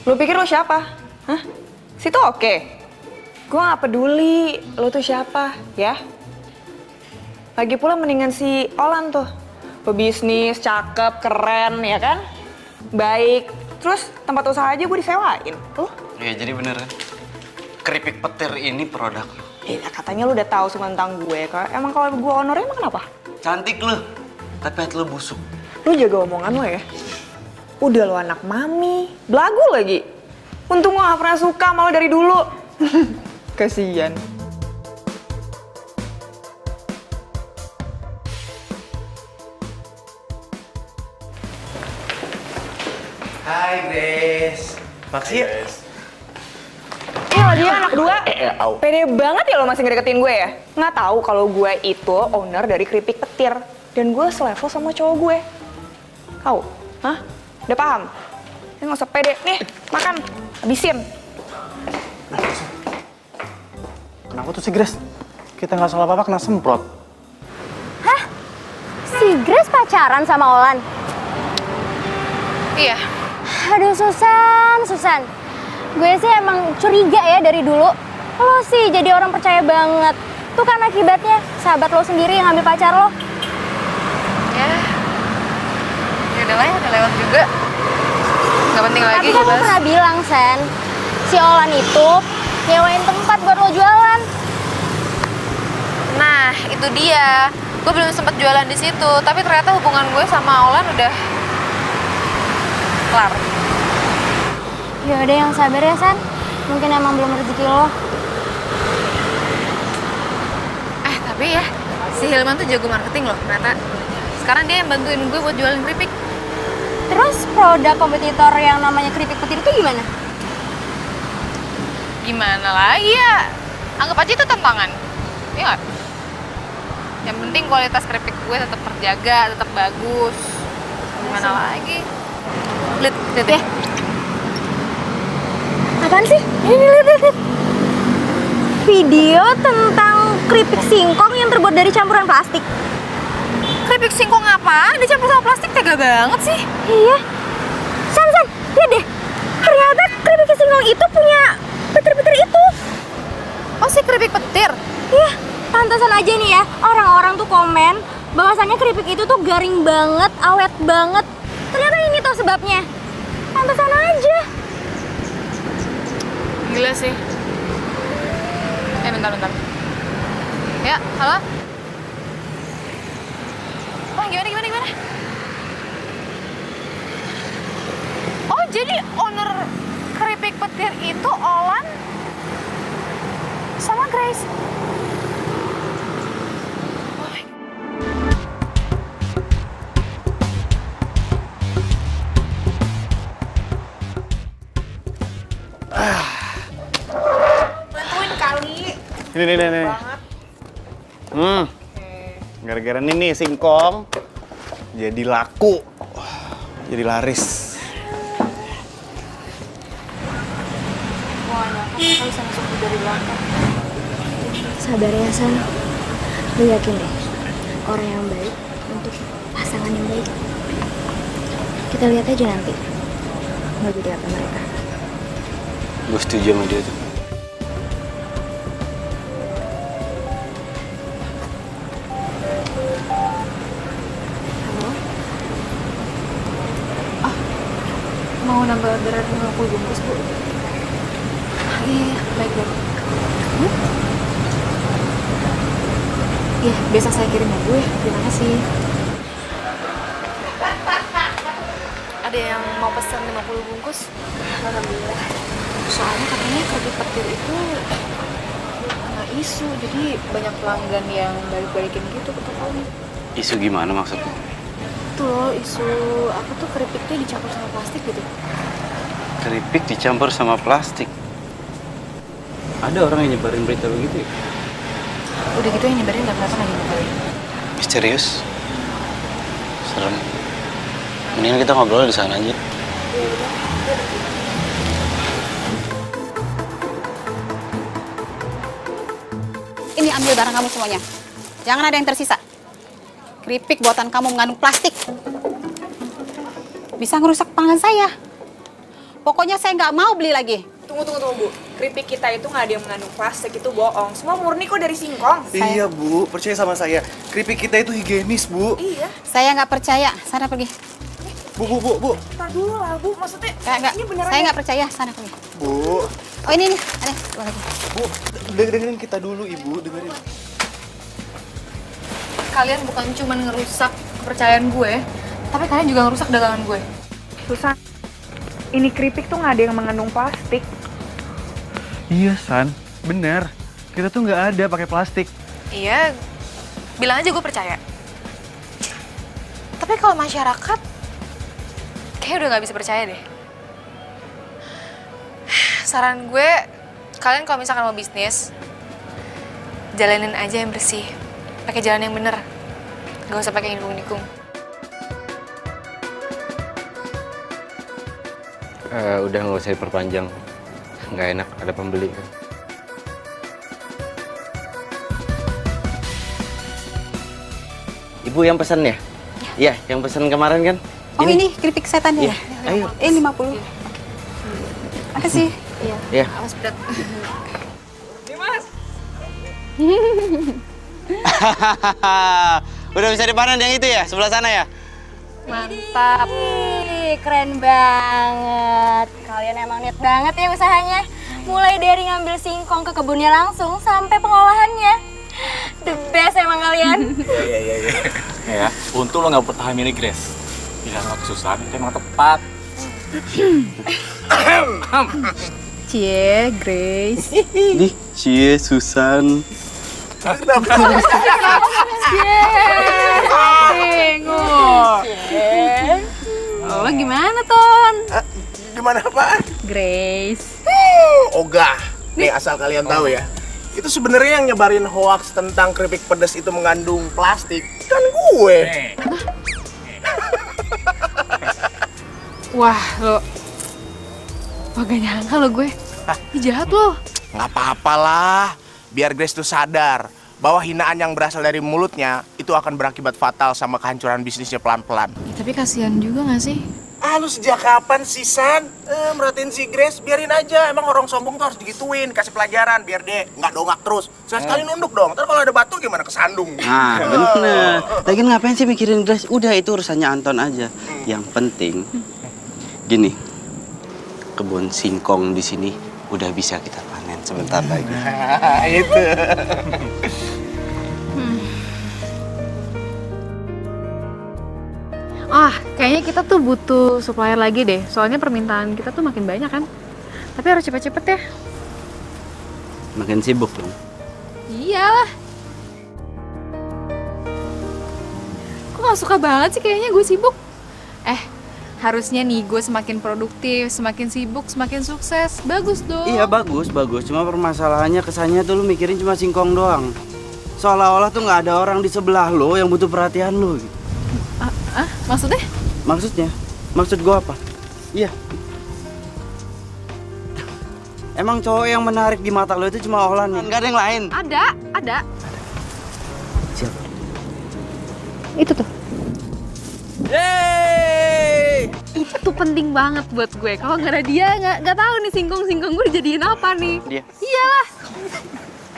Lo pikir lo siapa? Hah? Situ oke. Gue gak peduli lo tuh siapa, ya. Lagi pula mendingan si Olan tuh. Pebisnis, cakep, keren, ya kan? Baik. Terus tempat usaha aja gue disewain. Tuh. Iya, jadi bener kan? Keripik petir ini produk lo. Ya katanya lo udah tahu semua tentang gue. Emang kalau gue honornya emang kenapa? Cantik lo, tapi hati lo busuk. Lo jaga omongan lo ya. Udah lo anak mami, belagu lagi. Untung gue gak pernah suka sama lo dari dulu. Kasian. Hai Grace. Makasih ya. Iya dia anak dua. Pede banget ya lo masih ngedeketin gue ya? Nggak tahu kalau gue itu owner dari keripik petir. Dan gue selevel sama cowok gue. Tahu? Hah? Udah paham? Ini nggak usah pede. Nih, makan. Habisin. Kenapa tuh si Grace? Kita nggak salah apa-apa kena semprot. Hah? Si Grace pacaran sama Olan? Iya. Aduh Susan. Gue sih emang curiga ya dari dulu. Lo sih jadi orang percaya banget. Tuh kan akibatnya sahabat lo sendiri yang ambil pacar lo. Ya udah lah ya, udah lewat juga. Gak penting lagi. Tapi kan lo pernah bilang, Sen, si Olan itu nyewain tempat buat lo jualan. Nah, itu dia. Gue belum sempat jualan di situ, tapi ternyata hubungan gue sama Olan udah kelar. Ya udah yang sabar ya, San. Mungkin emang belum rezeki lo. Tapi ya, si Hilman tuh jago marketing loh ternyata. Sekarang dia yang bantuin gue buat jualan keripik. Terus produk kompetitor yang namanya keripik petir itu gimana? Gimana lagi ya? Anggap aja itu tantangan. Iya nggak? Yang penting kualitas keripik gue tetap terjaga, tetap bagus. Gimana lagi? Lihat ya. Apaan sih? Ini lihat. Video tentang keripik singkong yang terbuat dari campuran plastik. Keripik singkong apa? Dicampur sama plastik, tega banget sih. Iya. Lihat deh, ternyata keripik singkong itu punya petir-petir itu. Oh, si keripik petir? Iya, pantasan aja nih ya, orang-orang tuh komen bahwasannya keripik itu tuh garing banget, awet banget. Ternyata ini tuh sebabnya. Pantasan aja. Gila sih. Bentar. Ya, halo? Oh, gimana? Oh, jadi owner keripik petir itu Olan sama Grace. Bantuin kali. Nih. Gara-gara ini nih singkong jadi laku, jadi laris. Sabar ya, San. Lu yakin deh, orang yang baik untuk pasangan yang baik. Kita lihat aja nanti. Nggak jadi apa mereka. Gue setuju sama dia tuh. Mau nambah orderan 50 bungkus, Bu. Iya, baik. Iya, besok saya kirim ya, Bu ya. Terima kasih. Ada yang mau pesan 50 bungkus? Alhamdulillah. Soalnya katanya keripik petir itu kena isu, jadi banyak pelanggan yang balik-balikin gitu ke tokonya. Isu gimana maksudnya? Tuh loh, isu apa tuh keripiknya dicampur sama plastik gitu. Keripik dicampur sama plastik. Ada orang yang nyebarin berita begitu ya? Udah gitu yang nyebarin gak kelihatan lagi mukanya. Misterius. Serem. Mendingan kita ngobrol di sana aja. Ini ambil barang kamu semuanya. Jangan ada yang tersisa. Keripik buatan kamu mengandung plastik. Bisa ngerusak pelanggan saya. Pokoknya saya nggak mau beli lagi. Tunggu, Bu. Keripik kita itu nggak ada yang mengandung plastik, itu bohong. Semua murni kok dari singkong. Iya, Bu. Percaya sama saya. Keripik kita itu higienis, Bu. Iya. Saya nggak percaya. Sana pergi. Bu. Ntar dulu lah, Bu. Maksudnya, Nggak. ini beneran Saya ya? nggak percaya. Sana pergi. Bu. Oh ini nih. Ada. Dua lagi. Bu, dengerin kita dulu, Ibu. Dengerin. Kalian bukan cuma ngerusak kepercayaan gue, tapi kalian juga ngerusak dagangan gue. Susan, ini keripik tuh nggak ada yang mengandung plastik. Iya, San. Bener. Kita tuh nggak ada pakai plastik. Iya, bilang aja gue percaya. Tapi kalau masyarakat, kayaknya udah nggak bisa percaya deh. Saran gue, kalian kalau misalkan mau bisnis, jalanin aja yang bersih. Pakai jalan yang bener. Gak usah pakai nikung-nikung. Udah nggak usah diperpanjang. Nggak enak ada pembeli kan. Ibu yang pesan ya? Iya, yang pesan kemarin kan? Oh ini keripik setan ya? Iya, ayo. Ini 50. Makasih. Iya. Awas berat. Udah bisa dipanen yang itu ya? Sebelah sana ya? Mantap. Ih, keren banget. Kalian emang niat banget ya usahanya. Mulai dari ngambil singkong ke kebunnya langsung sampai pengolahannya. The best emang kalian. Ya, untung lo nggak bertahan milih Grace. Pilihan lo kesusahan itu emang tepat. Cie, Grace. Nih, cie Susan. Lo gimana, Ton? Gimana apaan? Grace. Ogah. Nih asal kalian tahu ya. Itu sebenarnya yang nyebarin hoax tentang keripik pedas itu mengandung plastik kan gue. Wah, lo. Wah, gak nyangka lo gue. Ih, jahat lo. Nggak apa-apalah. Biar Grace tuh sadar bahwa hinaan yang berasal dari mulutnya itu akan berakibat fatal sama kehancuran bisnisnya pelan-pelan. Ya, tapi kasihan juga gak sih? Lu sejak kapan sih, San? Merhatiin si Grace, biarin aja. Emang orang sombong tuh harus digituin, kasih pelajaran biar dia nggak dongak terus. Sekali nunduk dong, ntar kalau ada batu gimana kesandung. Nah, bener. Lagian ngapain sih mikirin Grace? Udah, itu urusannya Anton aja. Yang penting, gini, kebun singkong di sini udah bisa kita panen sebentar lagi. Itu. Kayaknya kita tuh butuh supplier lagi deh. Soalnya permintaan kita tuh makin banyak kan. Tapi harus cepet-cepet ya. Makin sibuk dong. Iyalah. Kok gak suka banget sih kayaknya gue sibuk? Harusnya nih gue semakin produktif, semakin sibuk, semakin sukses. Bagus dong. Iya, bagus. Cuma permasalahannya kesannya tuh lu mikirin cuma singkong doang. Seolah-olah tuh nggak ada orang di sebelah lo yang butuh perhatian lo. Maksudnya? Maksud gua apa? Iya. Emang cowok yang menarik di mata lo itu cuma Ohlan, nggak ada yang lain? Ada. Siapa? Itu tuh. Yeay! Itu penting banget buat gue. Kalau nggak ada dia, nggak tahu nih singkong gue dijadiin apa nih. Dia. Iyalah.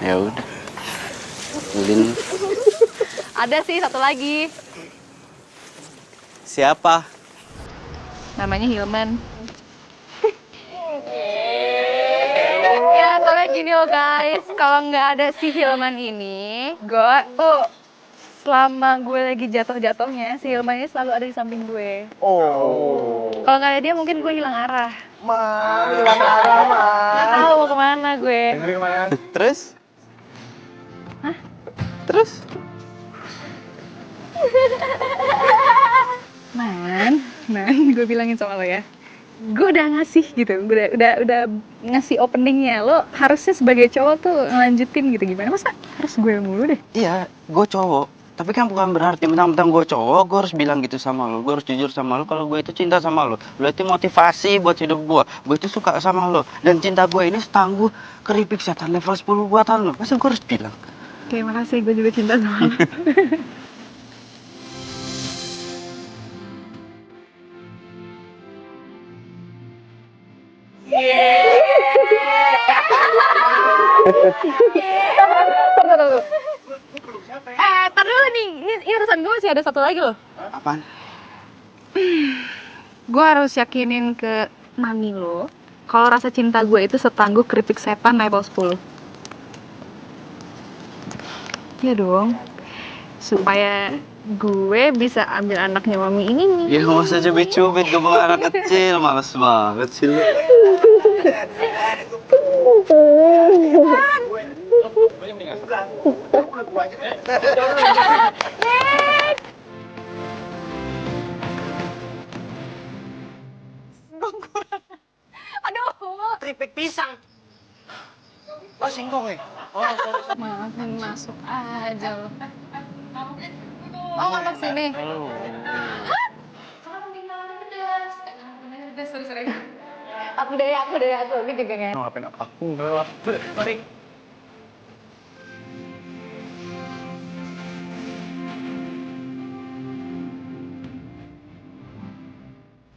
Ya udah. Ulin. Ada sih satu lagi. Siapa? Namanya Hilman. Ya, soalnya gini loh guys, kalau nggak ada si Hilman ini, gue selama gue lagi jatuh-jatuhnya, si Hilman ini selalu ada di samping gue. Kalau nggak ada dia, mungkin gue hilang arah. Hilang arah, Nggak tahu mau kemana gue. Terus? Hah? Terus? Man, gue bilangin sama lo ya. Gue udah ngasih gitu, udah ngasih openingnya. Lo harusnya sebagai cowok tuh ngelanjutin gitu, gimana? Masa harus gue mulu deh? Iya, gue cowok. Tapi kan bukan berarti mentang-mentang gue cowok, gue harus bilang gitu sama lo. Gue harus jujur sama lo kalau gue itu cinta sama lo. Lo itu motivasi buat hidup gue. Gue itu suka sama lo. Dan cinta gue ini setangguh keripik setan level 10 buatan lo. Masa gue harus bilang? Oke, makasih. Gue juga cinta sama lo. Tar dulu nih, ini urusan gue masih ada satu lagi loh. Apaan? Gue harus yakinin ke mami lo kalau rasa cinta gue itu setangguh keripik setan level 10. Iya dong, supaya gue bisa ambil anaknya mami ini nih. Ya nggak usah cubit-cubit, gue bukan anak kecil, males banget sih lo. Aduh, Keripik pisang. Oh, singkong ya? maafin masuk aja lo. Oh, masuk sini. Hah? Sorry. Aku deh, aku juga nggak. Ngapain aku? Enggak. Mari.